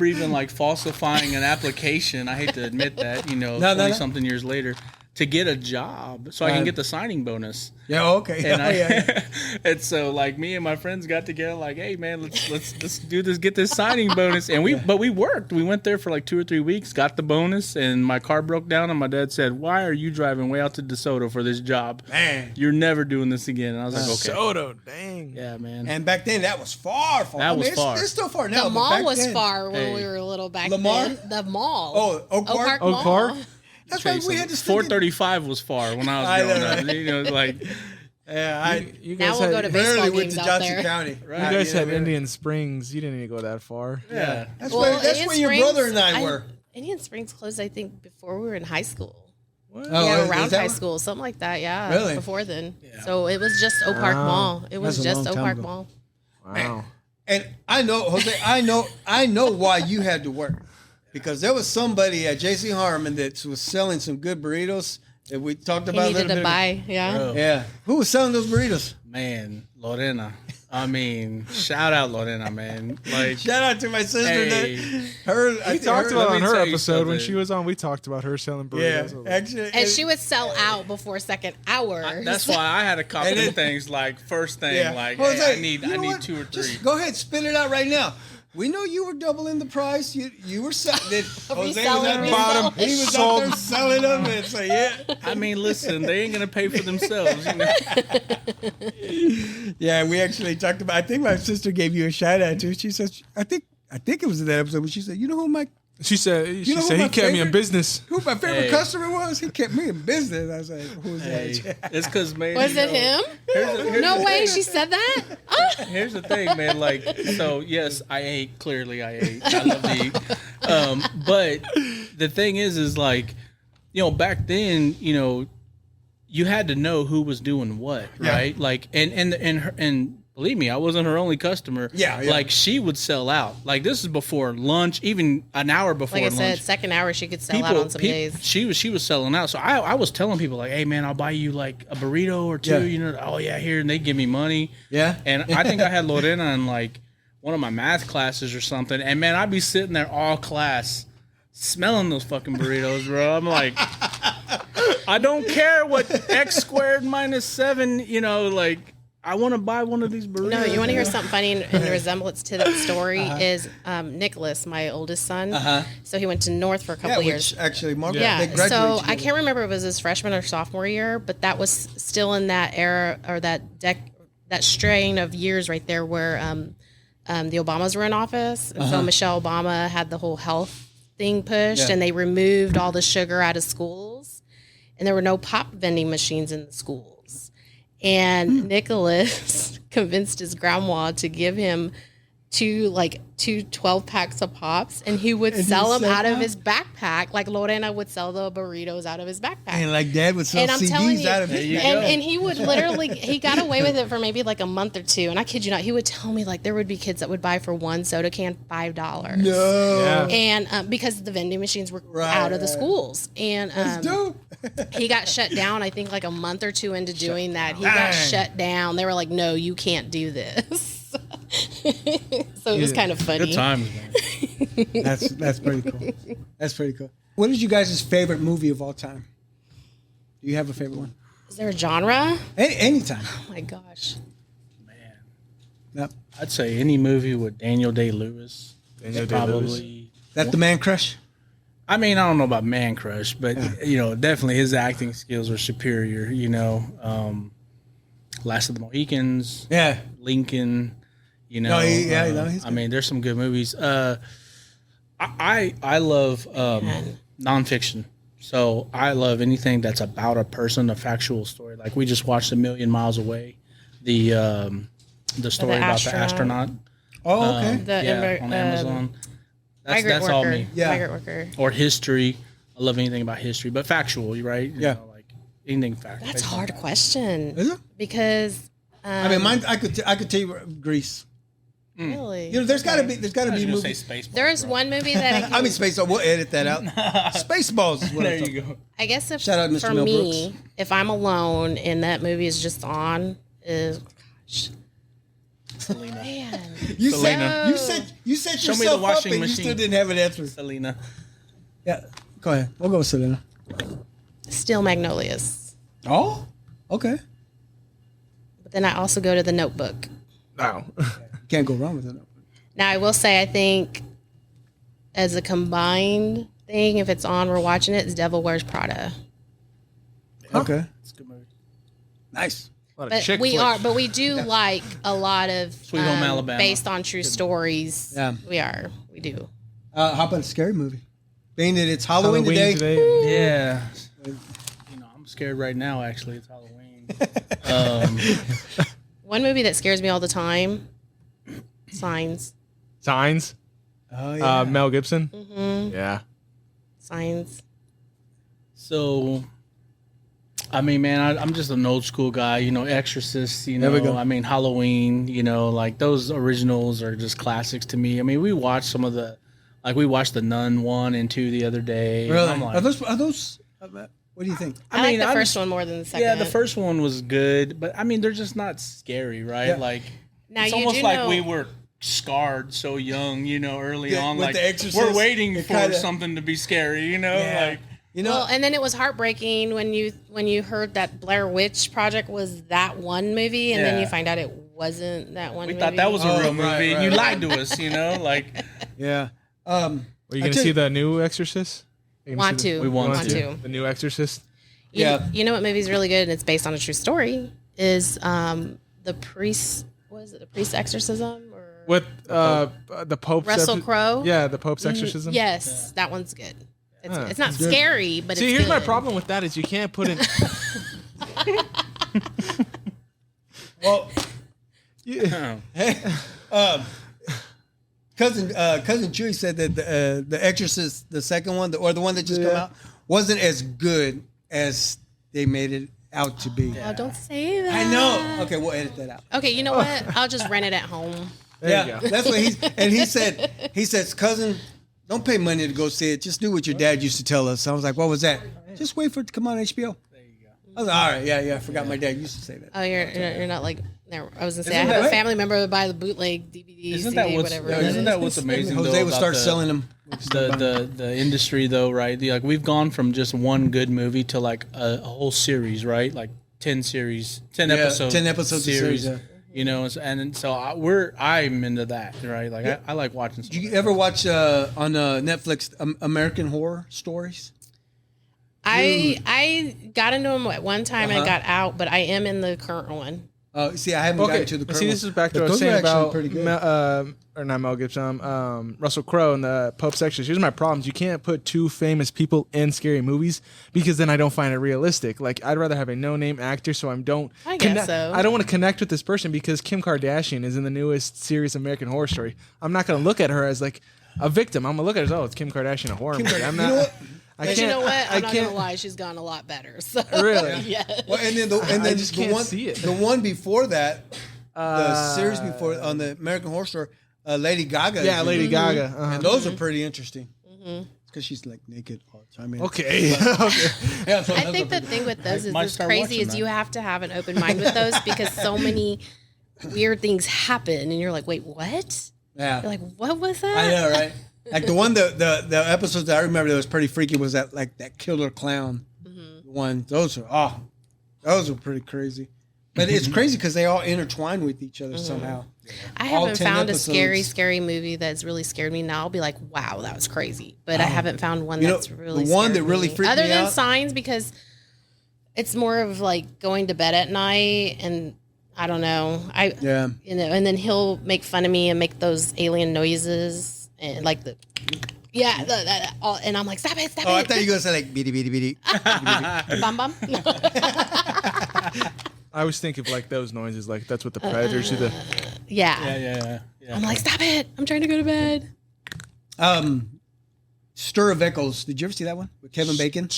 even like falsifying an application. I hate to admit that, 20 something years later, to get a job so I can get the signing bonus. Yeah, okay. And and so like me and my friends got together like, hey man, let's do this, get this signing bonus. And we worked. We went there for like 2 or 3 weeks, got the bonus, and my car broke down and my dad said, why are you driving way out to DeSoto for this job? Man, You're never doing this again. And I was like, okay. DeSoto, dang. Yeah, man. And back then that was far. That was far. It's still far now. the but mall back was then- far when we were little back Lamar? then. The mall. Oh, Oak Park? Oak Park? That's why we had to. 435 was far when I was growing up. Like Yeah, You Now guys we'll go had, to barely baseball went games to out Johnson there. County. you guys Right, had yeah, Indian Springs. You didn't even go that far. yeah. That's Well, where Indian your Springs, brother and I were. Indian Springs closed, I think, before we were in high school. Oh, Yeah, is around that high what- school, something like that. Yeah, Really? before then. Yeah. So it was just Oak Park Wow. Mall. It was That's a just long Oak time Park ago. Mall. Wow. And I know, Jose, I know why you had to work. Because there was somebody at J.C. Harmon that was selling some good burritos that we talked He about a needed little to bit. buy. Yeah. Bro. Yeah. Who was selling those burritos? Man, Lorena. I mean, shout out Lorena, man. Like, Shout out to my sister. Hey. We talked about let on me her tell you episode when something. she was on. We talked about her selling Yeah, burritos. actually. And she would sell out before second hour. that's why I had a couple And of it- things like first thing, Yeah. like, Jose, hey, I need you know what? 2 or 3. Just go ahead, spit it out right now. We know you were doubling the price. You were selling. Jose was Reselling, at the bottom. reselling. He was out there selling them, and so yeah. I mean, listen, they ain't gonna pay for themselves. Yeah, we actually talked about. I think my sister gave you a shout out too. She said, I think it was in that episode. But she said, you know who She said know he who kept my me in favorite- business. my favorite Hey. customer was? He kept me in business. I was like, who's Hey, that? it's because, man. Was it him? No way, she said that. Here's the thing, man. Like, so yes, I ate. Clearly, I ate. I love to eat. But the thing is like, back then, you had to know who was doing what, right? Like, and believe me, I wasn't her only customer. Yeah, yeah. Like, she would sell out. Like, this is before lunch, even an hour before Like I lunch. said, second hour she could sell out on some days. She was selling out. So I was telling people like, hey man, I'll buy you like a burrito or 2. Yeah. Oh yeah, here, and they give me money. Yeah. And I think I had Lorena in like one of my math classes or something. And man, I'd be sitting there all class smelling those fucking burritos, bro. I'm like, I don't care what x squared minus 7, like. I want to buy one of these burritos. No, you want to hear something funny in resemblance to that story is Nicholas, my oldest son. So he went to North for a couple years. Which actually, Mark, Yeah, they graduated so I together. can't remember if it was his freshman or sophomore year, but that was still in that era or that strain of years right there where the Obamas were in office. And so Michelle Obama had the whole health thing pushed and they removed all the sugar out of schools and there were no pop vending machines in the schools. And Nicholas convinced his grandma to give him two 12 packs of pops and he would sell them out of his backpack like Lorena would sell the burritos out of his backpack. And like Dad would sell And I'm telling CDs you, out of his. and he would literally, he got away with it for maybe like a month or 2. And I kid you not, he would tell me like there would be kids that would buy for one soda can $5. No. Yeah. And because the vending machines were out of the schools. And Dope. he got shut down, I think like a month or 2 into doing that. He got Dang. shut down. They were like, no, you can't do this. So it was kind of funny. Good times, man. That's pretty cool. That's pretty cool. What is you guys' favorite movie of all time? Do you have a favorite one? Is there a genre? Anytime. Oh my gosh. Man, Yep. I'd say any movie with Daniel Day-Lewis. Daniel Probably. Day-Lewis. That the Man Crush? I mean, I don't know about Man Crush, but definitely his acting skills were superior. Last of the Mohicans, Yeah. Lincoln. He's good. I mean, there's some good movies. I love nonfiction, so I love anything that's about a person, a factual story. Like we just watched A Million Miles Away. the story about the astronaut. Oh, okay. On Amazon. That's all me. Yeah. Migrant worker. Or history. I love anything about history, but factual, right? You know, like anything factual. That's a hard question. Is it? Because I mean, mine. I could tell you Greece. really, You know, there's got to be movies. there's one movie that I mean, Space. We'll edit that out. Spaceballs. Is what There I'm you talking go. I guess if Shout out Mr. for Mel me, Brooks. if I'm alone and that movie is just on, is gosh, Selena. man. You Selena. you set Show me the yourself up washing and you machine. still didn't have an answer. Selena. Yeah, go ahead. We'll go with Selena. Still Magnolias. Oh, okay. But then I also go to The Notebook. No. Can't go wrong with it. Now I will say I think as a combined thing, if it's on, we're watching it. It's Devil Wears Prada. Okay, It's a good movie. nice. A lot of But chick we flicks. are, but we do like a lot of Sweet Home Alabama. based on true stories. Yeah. We do. How about a scary movie? Being that it's Halloween, today. Yeah. You know, I'm scared right now, actually. It's Halloween. One movie that scares me all the time, Signs. Signs. Oh yeah. Mel Gibson. Yeah. Signs. So, I mean, man, I'm just an old school guy. You know, Exorcist. You There we know, go. I mean, Halloween. You know, like those originals are just classics to me. I mean, we watched some of the, like we watched the Nun 1 and 2 the other day. and Really? I'm like, Are those? What do you think? I like the I first just- one more than the second. Yeah, the first one was good, but I mean, they're just not scary, right? Yeah. Like, Now it's you almost do like know, we were scarred so young, you know, early Yeah, on. with Like, The Exorcist, we're waiting it for kinda- something to be scary, you know? Yeah. Like, You know, Well, and then it was heartbreaking when you heard that Blair Witch Project was that one movie, and then Yeah. you find out it wasn't that one. we movie. thought that was a Oh, real right, movie, and right, you right. lied to us, you know? Like, yeah. Are you I going to tell see you- the new Exorcist? You gonna Want see to. the- want Want to. to. The new Exorcist. Yeah. You know what movie's really good and it's based on a true story is the priest. What is it? The priest exorcism or With the Pope's Russell Crowe? Yeah, the Pope's exorcism. Yes, that one's good. It's, Huh. it's not scary, but See, it's here's my good. problem with that is you can't put in. Well, oh, cousin Chewy said that the Exorcist, the second one, or the one that just come out, wasn't as good as they made it out to be. Oh, don't say that. I know. Okay, we'll edit that out. Okay, you know what? I'll just rent it at home. There you Yeah, go. that's what he says, cousin, don't pay money to go see it. Just do what your dad used to tell us. I was like, what was that? Just wait for it to come on HBO. There you go. I was like, all right, yeah, I forgot my dad used to say that. Oh, you're not like. No, I was gonna say Isn't I have that a family member who would buy the bootleg DVD, isn't CD, that what's whatever. isn't that what's amazing? Jose though, would about start the- selling them. the industry though, right? Like we've gone from just one good movie to like a whole series, right? Like 10 series, 10 Yeah, episodes, 10 episodes of series, yeah. You know, and so I'm into that, right? Like I like watching. Did you ever watch on Netflix American Horror Stories? I got into them at one time and Uh-huh. got out, but I am in the current one. See, I haven't gotten to the current See, this one. is back to But what I was those are saying actually about pretty good. or not Mel Gibson, Russell Crowe and the Pope's Exorcist. Here's my problems: you can't put two famous people in scary movies because then I don't find it realistic. Like I'd rather have a no-name actor, so I don't. I guess so. I don't want to connect with this person because Kim Kardashian is in the newest series American Horror Story. I'm not going to look at her as like a victim. I'm gonna look at her as it's Kim Kardashian, a horror movie. I'm You not. know what? I But can't. you know what? I I'm not can't. gonna lie, she's gone a lot better. So Really? yeah. Well, and then I just can't one, see it. the one before that, the series before on the American Horror Story, Lady Gaga. Yeah, is in Lady it. Gaga. Uh-huh. And those are pretty interesting. Because she's like naked all the time. Okay. Okay. Yeah, so I those think are the thing with those is might as start crazy watching as that. you have to have an open mind with those because so many weird things happen and you're like, wait, what? yeah. You're like, what was that? I know, right? Like the one, the episodes that I remember that was pretty freaky was that like that killer clown one. Those are pretty crazy. But it's crazy because they all intertwine with each other somehow. I All haven't 10 found a episodes. scary movie that's really scared me. Now I'll be like, wow, that was crazy. But I haven't found one You know, that's really the one scared that really me. freaked other me than out- Signs because it's more of like going to bed at night and I don't know. Yeah. You know, and then he'll make fun of me and make those alien noises and like the and I'm like, stop it, Oh, I thought you were going to say like beady beady beady. bum bum. I I always think of like those noises, like that's what the predators do. Yeah. I'm like, stop it! I'm trying to go to bed. Stir of Echoes. Did you ever see that one with Kevin Bacon?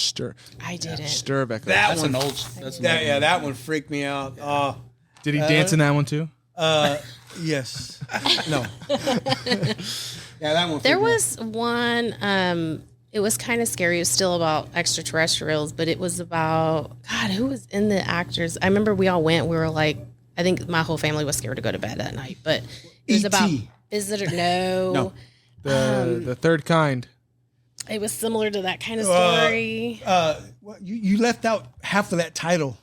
I didn't. Stir of Echoes. That's an old. That one freaked me out. Did he dance in that one too? Yes. No. Yeah, that one. There was one. It was kind of scary. It was still about extraterrestrials, but it was about God. Who was in the actors? I remember we all went. We were like, I think my whole family was scared to go to bed that night. But it was about visitor. No. The third kind. It was similar to that kind of story. You left out half of that title.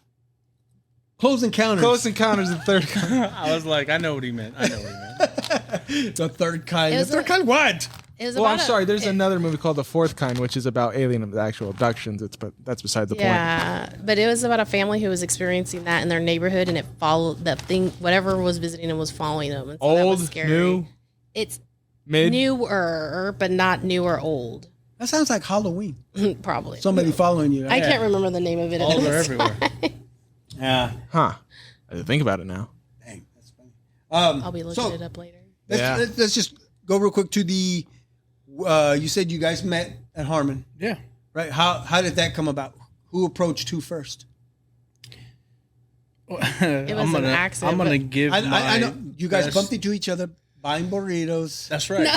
Close Encounters. Close Encounters of the Third Kind. I was like, I know what he meant. The Third Kind. It The was Third Kind what? I'm sorry. There's another movie called The Fourth Kind, which is about actual abductions. But that's beside the point. Yeah, but it was about a family who was experiencing that in their neighborhood, and it followed that thing. Whatever was visiting them was following them. And so that was Old, scary. new, It's mid. newer, but not new or old. That sounds like Halloween. Probably. Somebody following you. I can't remember the name of it. All are everywhere. Yeah. Huh. I didn't think about it now. Dang, that's funny. I'll be looking it up later. Let's just go real quick to the. You said you guys met at Harmon, Yeah. right? How did that come about? Who approached who first? It was an accident. I'm gonna give. I know you guys best- bumped into each other buying burritos. That's right.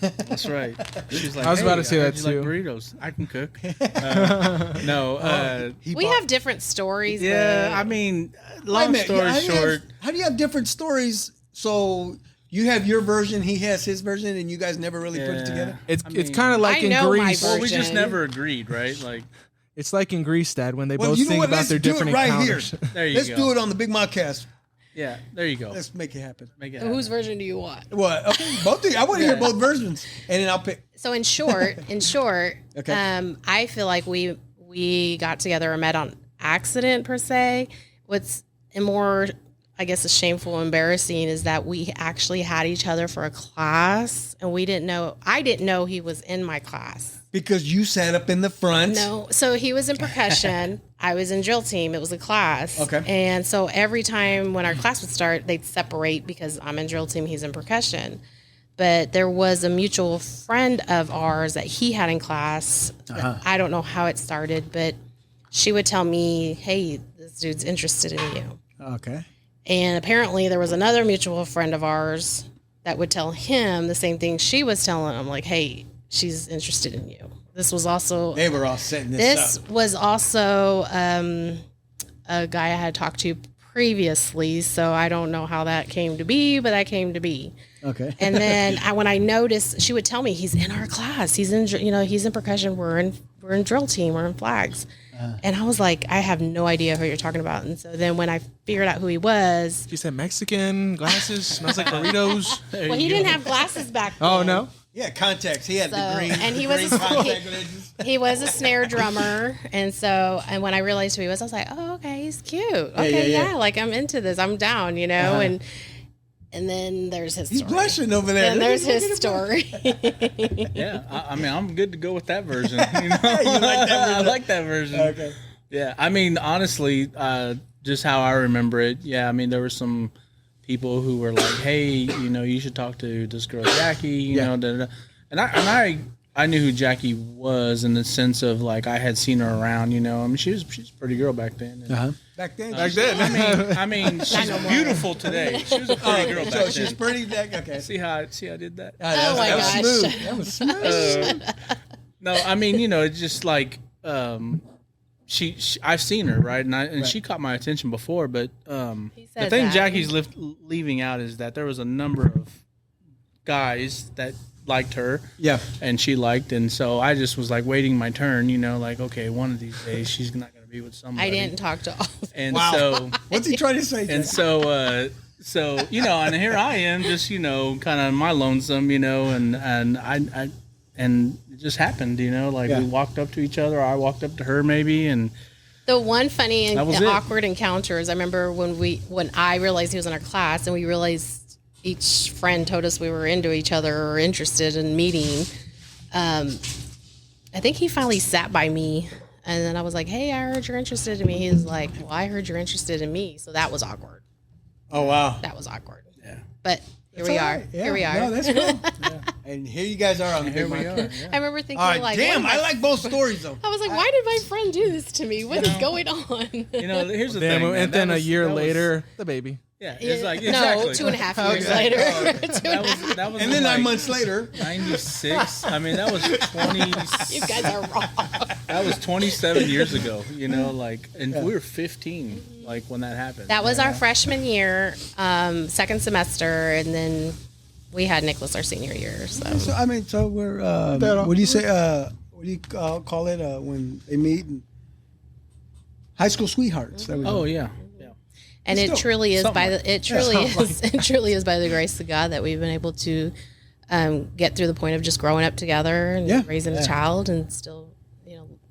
That's right. She's like, I was about to "Hey, say I heard that you too." like burritos. I can cook. No. He We bought- have different stories. Yeah. but- I mean, Wait a long minute, story how do you short. how do you have different stories? So you have your version, he has his version, and you guys never really put it together. It's I mean, kind of like I in know my Greece. Well, we just version. never agreed, right? Like, It's like in Greece, Dad, when they Well, both you know think what? about Let's their do different it right encounters. here. there you Let's go. do it on the Big Modcast. Yeah, there you go. Let's make it happen. Make it Whose happen. version do you want? What? Okay, both of you. I want to hear both versions, and then I'll pick. So in short, Okay. I feel like we got together or met on accident per se. What's more, I guess, is shameful, embarrassing is that we actually had each other for a class, and we didn't know. I didn't know he was in my class. Because you sat up in the front. No, so he was in percussion. I was in drill team. It was a class. Okay. And so every time when our class would start, they'd separate because I'm in drill team, he's in percussion. But there was a mutual friend of ours that he had in class. I don't know how it started, but she would tell me, hey, this dude's interested in you. Okay. And apparently there was another mutual friend of ours that would tell him the same thing she was telling him, like, hey, she's interested in you. This was also... They were all setting this up. This was also a guy I had talked to previously, so I don't know how that came to be, but that came to be. Okay. And then when I noticed, she would tell me he's in our class. He's in, he's in percussion. We're in drill team. We're in flags. And I was like, I have no idea who you're talking about. And so then when I figured out who he was, She said Mexican, glasses, smells like burritos. well, he didn't have glasses back then. Oh, no? Yeah, contacts. He had So, the green. and he was green a- contact lenses. He was a snare drummer, and when I realized who he was, I was like, "Oh, okay, he's cute. Okay, yeah. like I'm into this. I'm down, and then there's his He's story. blushing over there. Then there's Look at his him. story. Yeah, I mean, I'm good to go with that version. You know? You like that version? I like that version. Okay. Yeah, I mean, honestly, just how I remember it. Yeah, I mean, there were some people who were like, "Hey, you should talk to this girl Jackie." You know, and I knew who Jackie was in the sense of like I had seen her around. I mean, she's a pretty girl back then. And, Back then. I mean, she's beautiful today. She was a pretty girl back So then. she's pretty. Okay. See how I did that? Oh my that was gosh. smooth. That was smooth. No, I mean, it's just like she I've seen her, right? And she caught my attention before, but the said thing that. Jackie's leaving out is that there was a number of guys that liked her. Yeah. And she liked, and so I just was like waiting my turn, like, okay, one of these days she's not going to be with somebody. I didn't talk to all. And Wow. so What's he trying to say? and so and here I am just kind of my lonesome, and it just happened, like Yeah. we walked up to each other, or I walked up to her maybe, and The one funny and That was it. awkward encounters. I remember when I realized he was in our class, and we realized each friend told us we were into each other or interested in meeting. I think he finally sat by me And then I was like, hey, I heard you're interested in me. He's like, well, I heard you're interested in me. So that was awkward. Oh, wow. That was awkward. Yeah. But here we are. Yeah. Here we are. No, that's cool. Yeah. And here you guys are on the big mic. I remember thinking, All right, like, damn, I like both stories, though. I was like, why did my friend do this to me? What is going on? Here's the Damn, thing. and then a year later, the baby. Yeah, it's like no, exactly. 2.5 years later. That was And then like 9 months later. 96. I mean, that was 20. You guys are wrong. That was 27 years ago. And we were 15, like when that happened. That was our freshman year, second semester, and then we had Nicholas our senior year. So we're what do you say? What do you call it when they meet? High school sweethearts. There we go. Oh yeah. And it truly is by like the it truly is by the grace of God that we've been able to get through the point of just growing up together and raising a child and still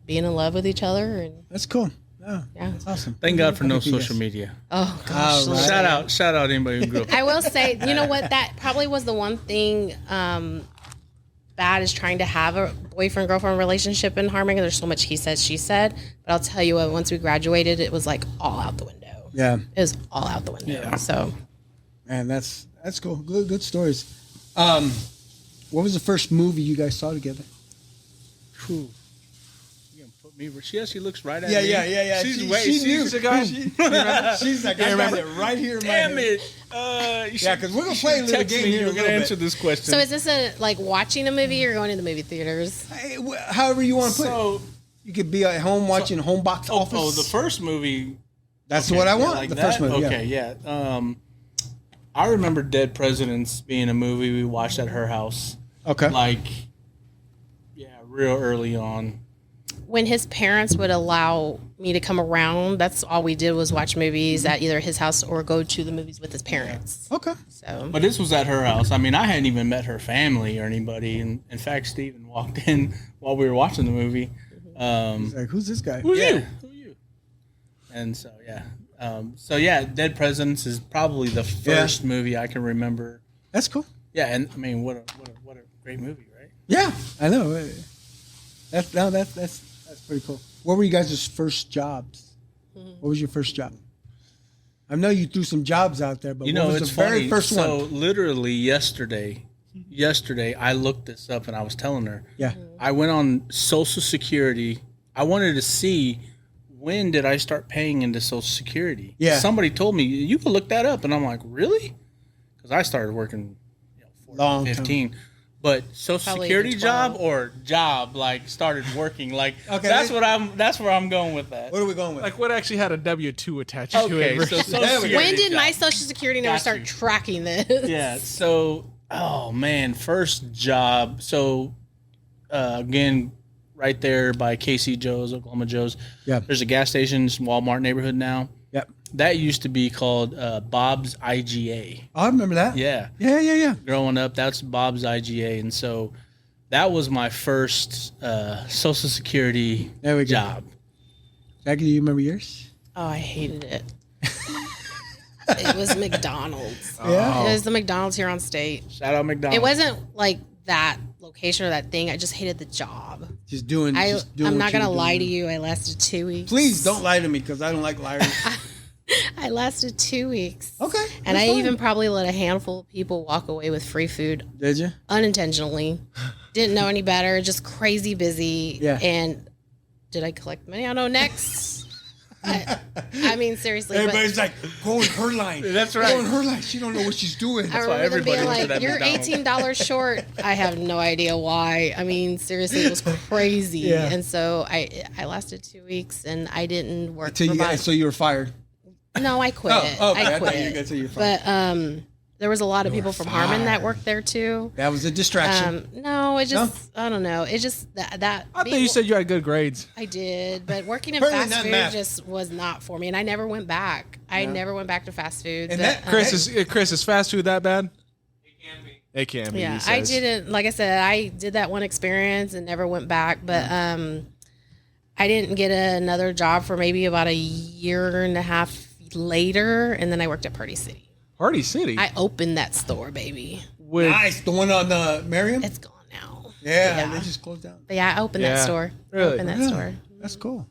being in love with each other. And that's cool. yeah, That's awesome. Thank God for no social media. oh gosh, Right. Shout out anybody who grew up. I will say, you know what, that probably was the one thing bad is trying to have a boyfriend girlfriend relationship in Harmon. There's so much he said, she said, but I'll tell you what, once we graduated, it was like all out the window. Yeah. It was all out the window. Yeah. So, Man, that's cool. Good stories. What was the first movie you guys saw together? Whew. You gonna put me? She looks right at me. Yeah. She's She's the guy. She's like, I got it right here in my Damn head. it. Yeah, because we're gonna play a little Text game me. here. You're gonna answer this question. so is this like watching a movie or going to the movie theaters? Hey, however you want to put it. You could be at home watching Home Box Office. Oh, the first movie. That's what I want. Like the that? first movie. Okay, yeah. I remember Dead Presidents being a movie we watched at her house. Okay. Like, real early on. When his parents would allow me to come around, that's all we did was watch movies at either his house or go to the movies with his parents. Okay. So, But this was at her house. I mean, I hadn't even met her family or anybody. And in fact, Steven walked in while we were watching the movie. He's like, who's this guy? Who you? And so, Dead Presidents is probably the first movie I can remember. That's cool. Yeah, and I mean, what a great movie, right? Yeah, I know. That's pretty cool. What were you guys' first jobs? What was your first job? I know you threw some jobs out there, but what was it's the very funny. first one? So literally yesterday, I looked this up and I was telling her. Yeah. I went on Social Security. I wanted to see when did I start paying into Social Security. Yeah. Somebody told me you can look that up, and I'm like, really? Because I started working, 14, 15. But Social Probably Security even job 12. or job like started working like Okay, that's where I'm going with that. What are we going with? Like what actually had a W-2 attached to Okay, it? so Social There we go. Security when did job. my Social Security number Got start you. tracking this? Yeah. So, oh man, first job. So, again, right there by KC Joe's, Oklahoma Joe's. Yeah. There's a gas station, it's Walmart neighborhood now. Yep. That used to be called Bob's IGA. Oh, I remember that. Yeah. Yeah. Growing up, that's Bob's IGA, and so that was my first Social Security There we go. job. Jackie, do you remember yours? Oh, I hated it. It was McDonald's. Yeah. It was the McDonald's here on State. Shout out McDonald's. It wasn't like that location or that thing. I just hated the job. Just doing. I'm what not you gonna were lie to doing. you. I lasted 2 weeks. Please don't lie to me because I don't like liars. I lasted 2 weeks. Okay. And that's I fine. even probably let a handful of people walk away with free food Did you? unintentionally. Didn't know any better. Just crazy busy. Yeah. And did I collect money? I don't know. Next. I mean, seriously. Everybody's like, go in her line. That's right. Go in her line. She don't know what she's doing. I remember them everybody being went to like, that "You're McDonald's." $18 short." I have no idea why. I mean, seriously, it was crazy. Yeah. And so I lasted 2 weeks, and I didn't work Until for you about. so you were fired. No, I quit. Oh, okay. I I thought you were quit. gonna say you were fired. But there was a lot of people from Harmon that worked there too. That was a distraction. No, it just I don't know. It just that. I thought you said you had good grades. I did, but working in Apparently fast not food math. just was not for me, and I never went back. I never went back to fast food. And but, that- Chris, is fast food that bad? It can be. It can be. yeah, he I says. didn't. Like I said, I did that one experience and never went back. But I didn't get another job for maybe about a year and a half later, and then I worked at Party City. Party City. I opened that store, baby. With, Nice. The one on Merriam? It's gone now. Yeah, they just closed down. But yeah, I opened that Yeah. store. Really? I opened that Yeah. store. That's cool.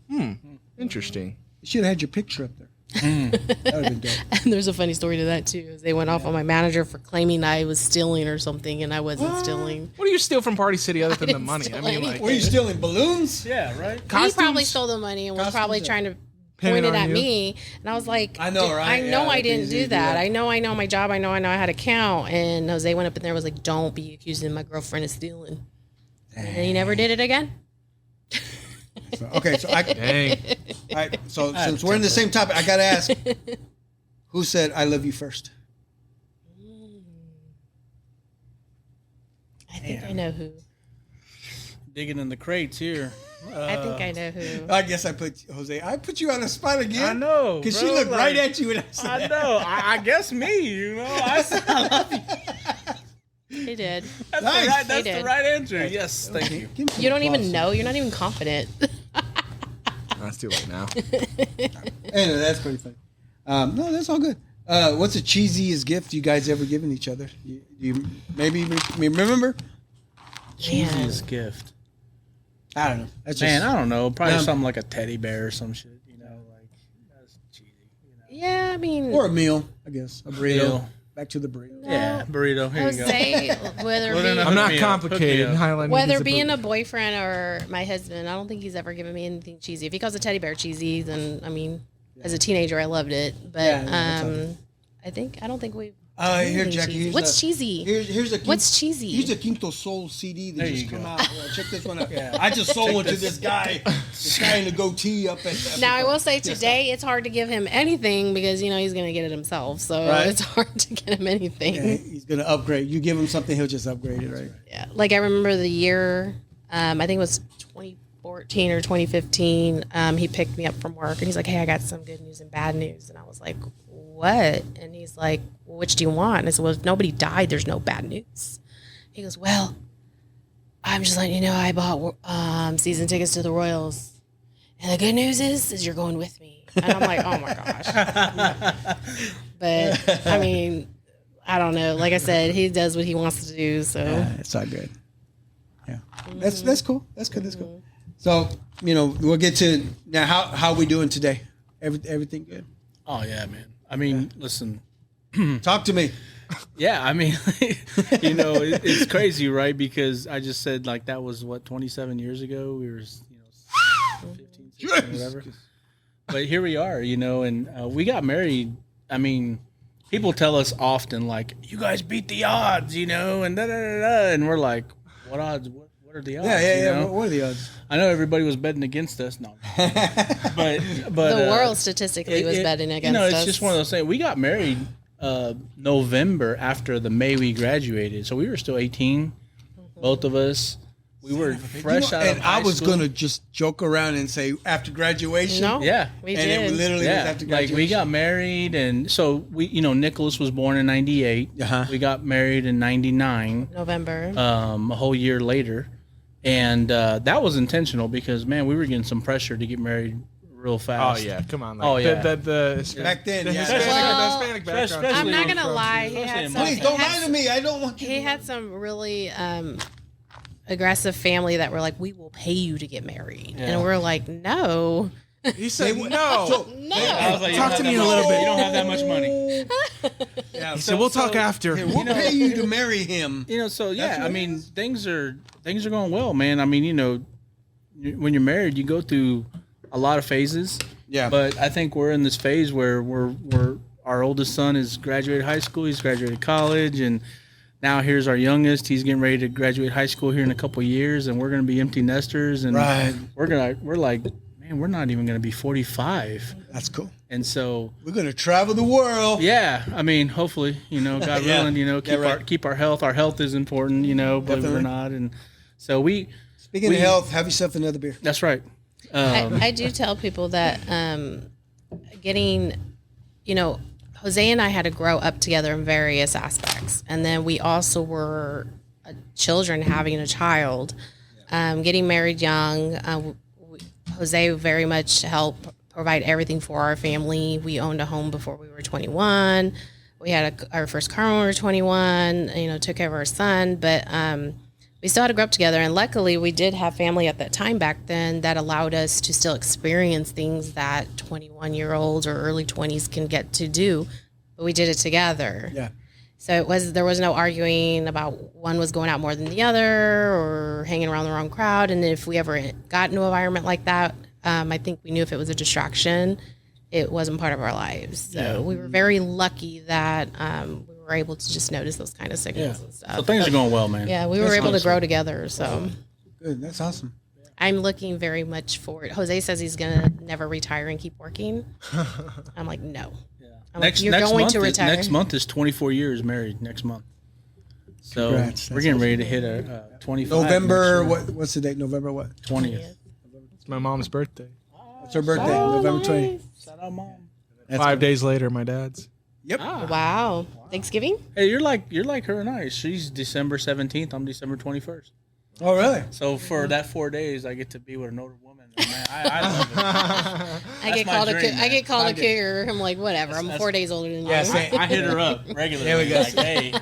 Interesting. You should have had your picture up there. That would have been dope. And there's a funny story to that too. They went off on my manager for claiming I was stealing or something, and I wasn't stealing. What do you steal from Party City other than the money? I mean, like, Were you stealing balloons? Yeah, right. He probably stole the money and was probably trying to point it at me. And I was like, I know, right? I know Yeah, I didn't do that. that. I know my job. I know how to count. And Jose went up in there and was like, don't be accusing my girlfriend of stealing. And he never did it again. Okay, so dang. so since we're in the same topic, I gotta ask, who said "I love you" first? I think I know who. Digging in the crates here. I think I know who. I guess I put Jose. I put you on the spot again. I know, because bro, she looked like, right at you when I said I that. know. I guess me. You know. I said I love you. He did. That's, Nice. that's He the did. right answer. Yes, thank you. Give him some You don't even applause. know. You're not even confident. That's too late now. Anyway, that's pretty funny. No, that's all good. What's the cheesiest gift you guys ever given each other? You maybe remember? Cheesiest gift. I don't know. That's Man, I don't know. Probably Yeah. something like a teddy bear or some shit. You know, like that's cheesy. You know. Yeah, I mean, or a meal, I guess. A burrito. Meal. Back to the burrito. Yeah, burrito. Here you go. Jose, whether Well, then being, I'm not Hook me up. complicated. Hook me up. Highland whether needs being a boot. boyfriend or my husband, I don't think he's ever given me anything cheesy. If he calls a teddy bear cheesy, then I mean, as a teenager, I loved it. But Yeah, I don't think we've. Here, anything Jackie. cheesy. Here's What's a, cheesy? Here's a What's cheesy? Here's a Quinto Soul CD that There just you come go. out. Check this one out. I just sold one to this guy in the goatee up at. Now I will say today it's hard to give him anything because he's going to get it himself. So Right. it's hard to get him anything. Yeah, he's gonna upgrade. You give him something, he'll just upgrade it, right? Yeah, like I remember the year, I think it was 2014 or 2015. He picked me up from work and he's like, "Hey, I got some good news and bad news." And I was like, "What?" And he's like, "Well, which do you want?" And I said, "Well, if nobody died, there's no bad news." He goes, "Well, I'm just letting you know I bought season tickets to the Royals, and the good news is you're going with me." And I'm like, "Oh my gosh!" But I mean, I don't know. Like I said, he does what he wants to do. So. It's all good. Yeah, that's cool. That's good. That's cool. So we'll get to now. How we doing today? Everything good? Oh yeah, man. I mean, listen. Talk to me. Yeah, I mean, it's crazy, right? Because I just said like that was what 27 years ago. We were, 15, 16, whatever. But here we are, and we got married. I mean, people tell us often like, "You guys beat the odds," and da da da da, and we're like, "What odds? What are the odds?" Yeah. What are the odds? I know everybody was betting against us. No, but The world statistically was betting against us. It's just one of those things. We got married November after the May we graduated, so we were still 18, both of us. We were fresh out of And high I was school. gonna just joke around and say after graduation. No, Yeah. we And did. it literally was after like graduation. we got married, and so we, Nicholas was born in '98. Uh-huh. We got married in '99, November. a whole year later, and that was intentional because man, we were getting some pressure to get married real Oh fast. yeah, come on. Oh, yeah. The Back then, the yeah. Hispanic, Well, the Hispanic background. especially- I'm not from- gonna lie. He especially had in some. my Please don't lie to me. I don't want you. He had some really aggressive family that were like, "We will pay you to get married," and we're like, "No." He said They- no. So, No. I was like, you Talk don't to have me that a little much- bit. You don't have that much money. yeah, He said we'll talk after. we'll pay you to marry him. So That's yeah, what I it mean, is. things are going well, man. I mean, when you're married, you go through a lot of phases. Yeah. But I think we're in this phase where we're our oldest son has graduated high school, he's graduated college, and now here's our youngest. He's getting ready to graduate high school here in a couple of years, and we're going to be empty nesters, and Right. we're like, man, we're not even going to be 45, That's cool. and so. We're gonna travel the world. Yeah, I mean, hopefully, God Yeah. willing, keep Yeah, right. keep our health. Our health is important, believe it Definitely. or not, and so we. Speaking of health, have yourself another beer. That's right. I do tell people that getting, Jose and I had to grow up together in various aspects. And then we also were children having a child, getting married young. Jose very much helped provide everything for our family. We owned a home before we were 21. We had our first car when we were 21, took care of our son. But we still had to grow up together. And luckily, we did have family at that time back then that allowed us to still experience things that 21-year-olds or early 20s can get to do. But we did it together. Yeah. So there was no arguing about one was going out more than the other or hanging around the wrong crowd. And if we ever got into an environment like that, I think we knew if it was a distraction, it wasn't part of our lives. So we were very lucky that we were able to just notice those kind of signals and stuff. So things are going well, man. Yeah, we were able to grow together. So Good. That's awesome. I'm looking very much forward. Jose says he's going to never retire and keep working. I'm like, no. I'm like, you're going to retire. Next month is 24 years married. Next month. So Congrats. we're getting ready to hit a 25. November, what's the date? November what? 20th. It's my mom's birthday. It's her birthday, November 20th. Shout out, Mom. 5 days later, my dad's. Yep. Wow. Thanksgiving? Hey, you're like her and I. She's December 17th. I'm December 21st. Oh, really? So for that 4 days, I get to be with an older woman. And man, I love it. I get called a cougar. I'm like, whatever. I'm 4 days older than you. Yeah, I hit her up regularly. There we go. Like, hey,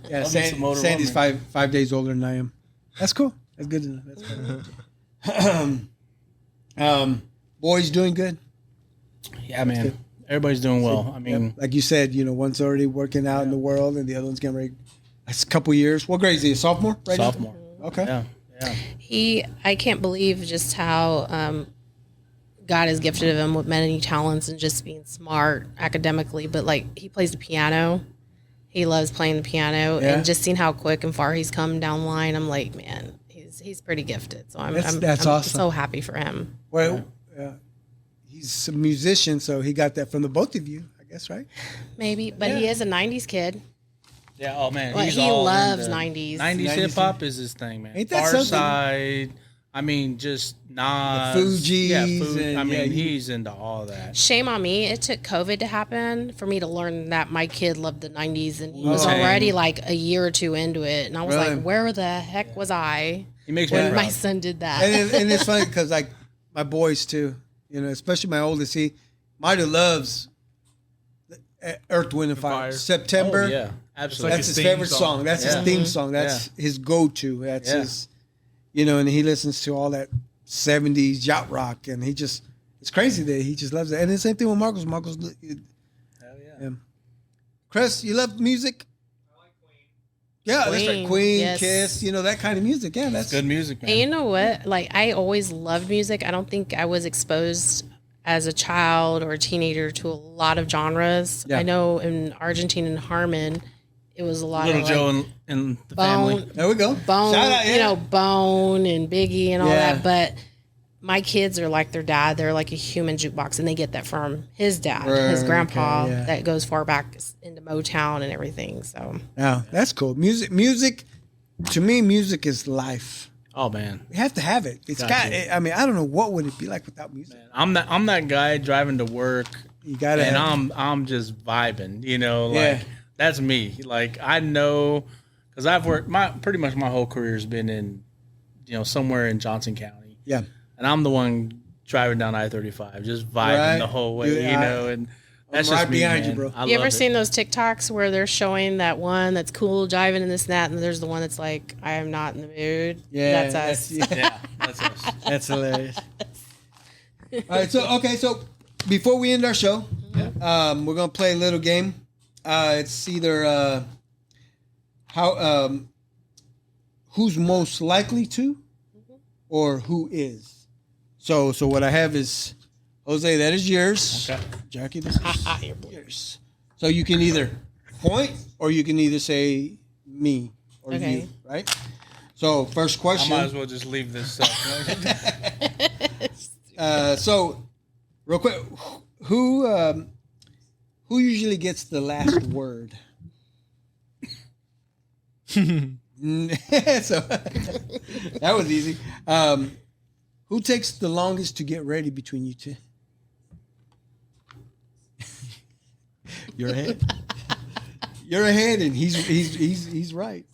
Yeah, love me some older Sandy's woman. five days older than I am. That's cool. That's good to know. That's good. Boys doing good. Yeah, man. Everybody's doing well. I mean, Yep. Like you said, one's already working out in the world, and the other one's getting ready. That's a couple years. What grade is he? A sophomore? Right now? sophomore. Okay. Yeah. I can't believe just how God has gifted him with many talents and just being smart academically. But like he plays the piano. He loves playing the piano, and just seeing how quick and far he's come down the line, I'm like, man, he's pretty gifted. So I'm awesome. so happy for him. Well, he's a musician, so he got that from the both of you, I guess, right? Maybe, but he is a 90s kid. Yeah, oh man, Well, he's he all loves into 90s. 90s hip hop is his thing, man. Ain't that Far something? Side, I mean, just Nas, The Fugees yeah, and- I mean, yeah, he's into all that. Shame on me. It took COVID to happen for me to learn that my kid loved the 90s, and he was Same. already like a year or two into it. And I was Really? like, where the heck was I He makes me when proud. my son did that? And it's funny because like my boys too, especially my oldest, he Mario loves Earth, Wind, and Fire. Fire. September. Oh, yeah, absolutely. That's his theme favorite song. song. That's his theme song. That's his go-to. That's his, and he listens to all that 70s yacht rock, and it's crazy that he just loves it. And the same thing with Marcos. Hell yeah. Chris, you love music? I like Queen. Yeah, that's right. Queen, yes. Kiss, that kind of music. Yeah, that's Good music, man. And you know what? Like, I always loved music. I don't think I was exposed as a child or a teenager to a lot of genres. Yeah. I know in Argentine and Harmon, it was a lot Little of Joe like, and the Bone, family. There we go. Bone, Shout out, yeah. Bone and Biggie and all Yeah. that. But my kids are like their dad. They're like a human jukebox, and they get that from his dad, his Right, grandpa, okay, yeah. that goes far back into Motown and everything. So Yeah, that's cool. Music, to me, music is life. Oh man, We have to have it. It's Gotcha. I mean, I don't know what would it be like without music. I'm that guy driving to work, You gotta and have I'm just vibing. Like Yeah. that's me. Like I know, because I've worked pretty much my whole career has been in, somewhere in Johnson County. Yeah. And I'm the one driving down I-35, just vibing Right. the whole way, Yeah, and that's I'm just right me, behind you, man. bro. I you ever love it. seen those TikToks where they're showing that one that's cool driving and this and that, and there's the one that's like, I am not in the mood. Yeah, That's us. Yeah, that's us. That's hilarious. All right, so before we end our show, we're gonna play a little game. It's either who's most likely to, or who is. So what I have is Jose. That is yours. Okay. Jackie, this is yours. So you can either point, or you can either say me or Okay. you. Right. So first I question. might as well just leave this stuff. So, real quick, who usually gets the last word? So that was easy. Who takes the longest to get ready between you two? You're ahead. You're ahead, and he's right.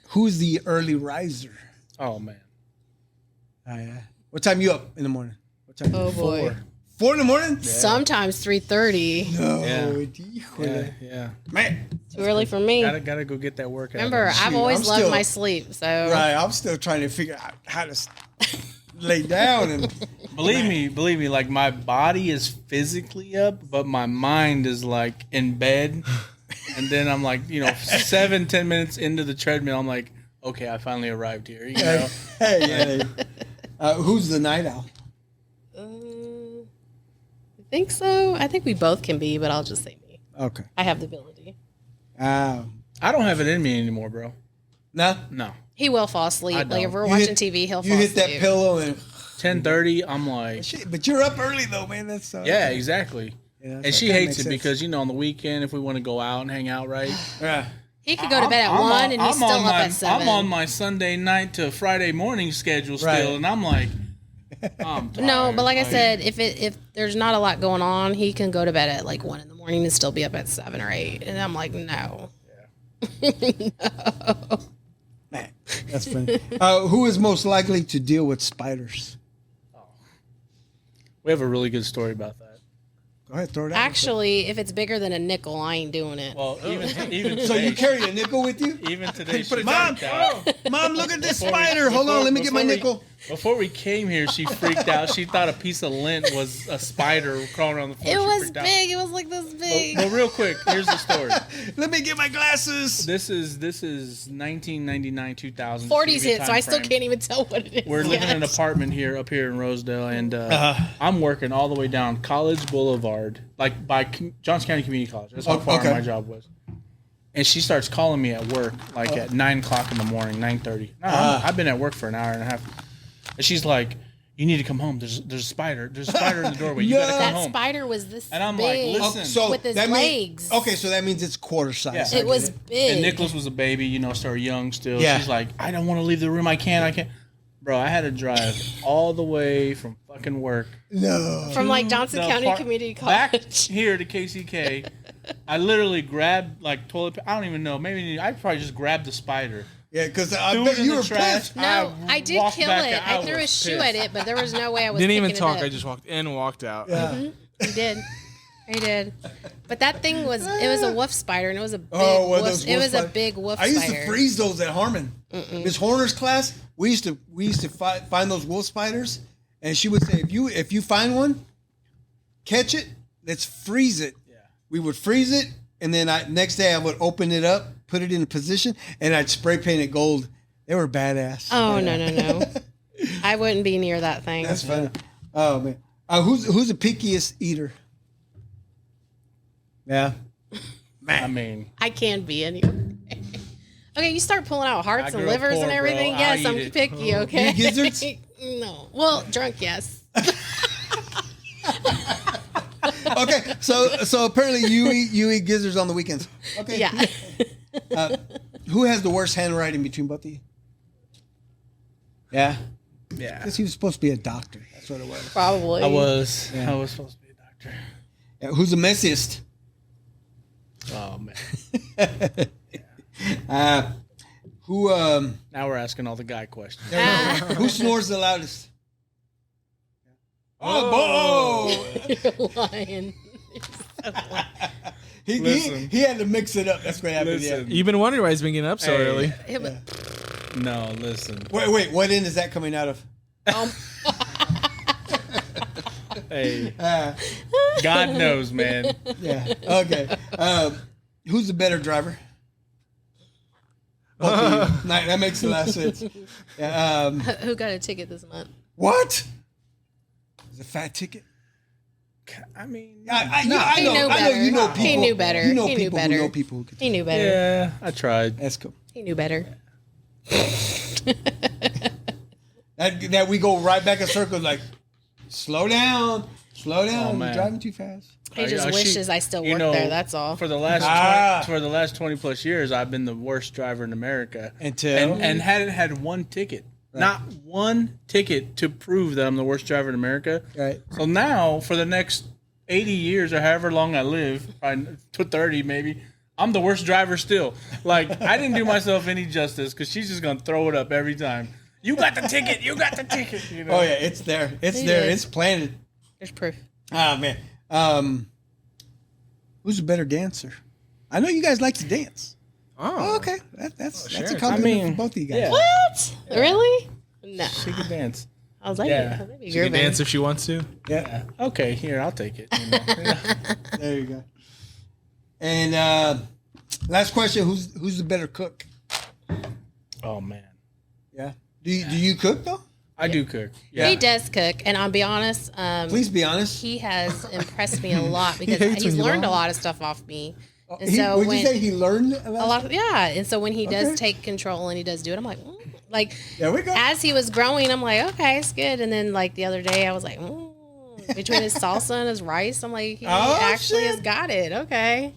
Who's the early riser? Oh man. What time you up in the morning? What time? Oh boy. 4 in the morning? Sometimes 3:30. No, Yeah. híjole. Yeah. Man, Too early for me. Gotta go get that workout. Remember, I've always loved my sleep. So right, I'm still trying to figure out how to lay down and believe me, like my body is physically up, but my mind is like in bed. And then I'm like, 7-10 minutes into the treadmill, I'm like, okay, I finally arrived here. Hey. Who's the night owl? I think so. I think we both can be, but I'll just say me. Okay. I have the ability. I don't have it in me anymore, bro. No. He will fall asleep. Like if we're watching TV, he'll fall asleep. You hit that pillow and 10:30. I'm like, but you're up early though, man. That's so. Yeah, exactly. Yeah, and she hates it because on the weekend if we want to go out and hang out, right? Yeah. He could go to bed at 1 and he's still up at 7. I'm on my Sunday night to Friday morning schedule still, and I'm like, I'm tired. No, but like I said, if there's not a lot going on, he can go to bed at like 1 in the morning and still be up at 7 or 8. And I'm like, no. No. Man, that's funny. Who is most likely to deal with spiders? We have a really good story about that. Go ahead, throw it out. Actually, if it's bigger than a nickel, I ain't doing it. Well, even today, so you carry a nickel with you? Even today, Mom, look at this spider. Hold on, let me get my nickel. Before we came here, she freaked out. She thought a piece of lint was a spider crawling around the floor. It was big. It was like this big. But real quick, here's the story. Let me get my glasses. This is 1999, 2000. 40s hit, so I still can't even tell what it is. We're living in an apartment up here in Rosedale, and I'm working all the way down College Boulevard, like by Johnson County Community College. That's how far my job was. And she starts calling me at work, like at 9 o'clock in the morning, 9:30. No, I've been at work for an hour and a half. And she's like, "You need to come home. There's a spider. There's a spider in the doorway. You gotta come home." That spider was this and I'm big. like, "Listen," with his legs. Okay, so that means it's quarter size. It was big. And Nicholas was a baby, so young still. Yeah. She's like, "I don't want to leave the room. I can't." Bro, I had to drive all the way from fucking work. No. From like Johnson County Community College. Back here to KCK. I literally grabbed like toilet paper. I don't even know. Maybe I probably just grabbed the spider. Yeah, because I bet you were pissed. No, I did kill it. I threw a shoe at it, but there was no way I was Didn't even picking it talk. up. I just walked in and walked out. Yeah. He did. He did. But that thing was a wolf spider, and it was a big a big wolf spider. I used to freeze those at Harmon. Miss Horner's class, we used to find those wolf spiders, and she would say, if you find one, catch it, let's freeze it. Yeah. We would freeze it, and then next day I would open it up, put it in a position, and I'd spray paint it gold. They were badass. Oh, no. I wouldn't be near that thing. That's funny. Oh, man. Who's the pickiest eater? Yeah. Man. I mean, I can be anyway. Okay, you start pulling out hearts and livers and everything. Bro. Yes, I'm picky, okay? You eat gizzards? No. Well, drunk, yes. Okay, so apparently you eat gizzards on the weekends. Okay. Yeah. Who has the worst handwriting between both of you? Yeah. yeah. Because he was supposed to be a doctor. That's what it was. Probably. I was supposed to be a doctor. Yeah, who's the messiest? Oh man. Who? Now we're asking all the guy questions. Who snores the loudest? Oh, You're lying. He had to mix it up. That's what happened. Yeah. You've been wondering why he's been getting up so early. No, listen. Wait. What end is that coming out of? Hey, God knows, man. Yeah. Okay. Who's the better driver? That makes a lot of sense. Yeah, Who got a ticket this month? what? It's a fat ticket. I mean, I know you know people. He knew better. You know He people knew better. who know people who could. He knew better. yeah, I tried. That's cool. He knew better. That we go right back in circles like, slow down. Oh, You're man. driving too fast. He just wishes I still worked there. That's all. For the last 20 plus years, I've been the worst driver in America Until and hadn't had one ticket. Right. Not one ticket to prove that I'm the worst driver in America. Right. So now, for the next 80 years or however long I live, to 30 maybe, I'm the worst driver still. Like, I didn't do myself any justice because she's just going to throw it up every time. You got the ticket. You got the ticket. You know? Oh, yeah, it's there. It's there. It's planted. There's proof. Ah, man. Who's a better dancer? I know you guys like to dance. Oh, okay. That's sure. a compliment for both of you guys. Yeah. What? Really? No. She can dance. I was like, Yeah. She can dance if she wants to. Yeah. Okay, here, I'll take it. You know. There you go. And last question: Who's the better cook? Oh man, Yeah. Do you cook though? I do cook. He does cook, and I'll be honest. Please be honest. He has impressed me a lot because hates when he's you learned a lie. lot of stuff off me. And Would you say he learned a lot? Yeah, and so when he Okay. does take control and he does do it, I'm like, like There we go. as he was growing, I'm like, okay, it's good. And then like the other day, I was like, between his salsa and his rice, I'm like, he actually has got it. Okay.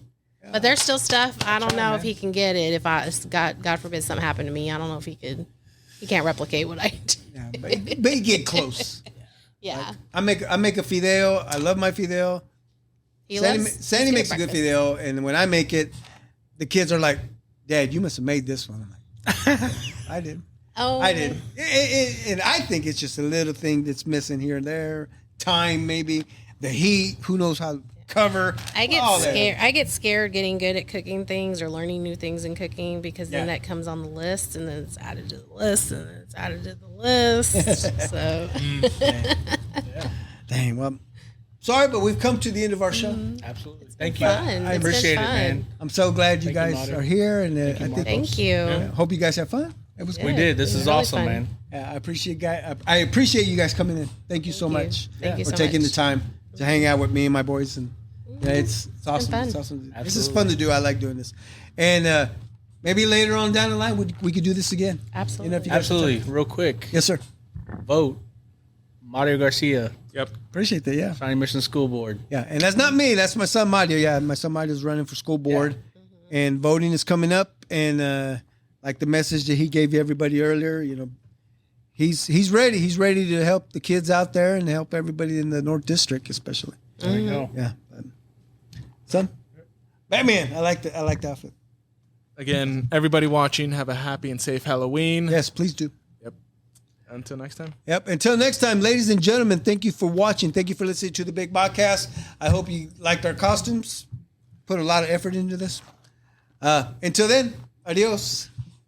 But there's still stuff I don't know if he can get it. If God forbid something happened to me, I don't know if he could. He can't replicate what I do. Yeah, but you get close. Yeah. I make a fideo. I love my fideo. Sandy makes a good fideo, and when I make it, the kids are like, "Dad, you must have made this one." I'm like, "I did. Oh, I did." And I think it's just a little thing that's missing here and there. Time, maybe the heat. Who knows how to cover? I get all that. scared. I get scared getting good at cooking things or learning new things in cooking because then Yeah. that comes on the list and then it's added to the list and then it's added to the list. So Dang. Well, sorry, but we've come to the end of our show. Absolutely. Thank you. fun. I It's been appreciate it, fun. man. I'm so glad you Thank you, guys Marty. are here, and I think Thank you. hope you guys have fun. It was Yeah. We did. This It was is really awesome, fun. man. I appreciate you guys coming in. Thank you so you. much Thank you for so taking much. the time to hang out with me and my boys. And it's awesome. fun. It's awesome. This is Absolutely. fun to do. I like doing this. And maybe later on down the line we could do this again. Absolutely. if you guys have Absolutely. time. Real quick. Yes, sir. Vote. Mario Garcia, Yep. Appreciate that. Yeah. Shawnee Mission School Board. Yeah. And that's not me. That's my son Mario. Yeah, my son Mario is running for school board, and voting is coming up. And like the message that he gave everybody earlier, he's ready. He's ready to help the kids out there and help everybody in the North District, especially. There we go. Yeah. Son, Batman. I like the outfit. Again, everybody watching, have a happy and safe Halloween. Yes, please do. Yep. Until next time. Yep. Until next time, ladies and gentlemen, thank you for watching. Thank you for listening to the Big Podcast. I hope you liked our costumes. Put a lot of effort into this. Until then, adios.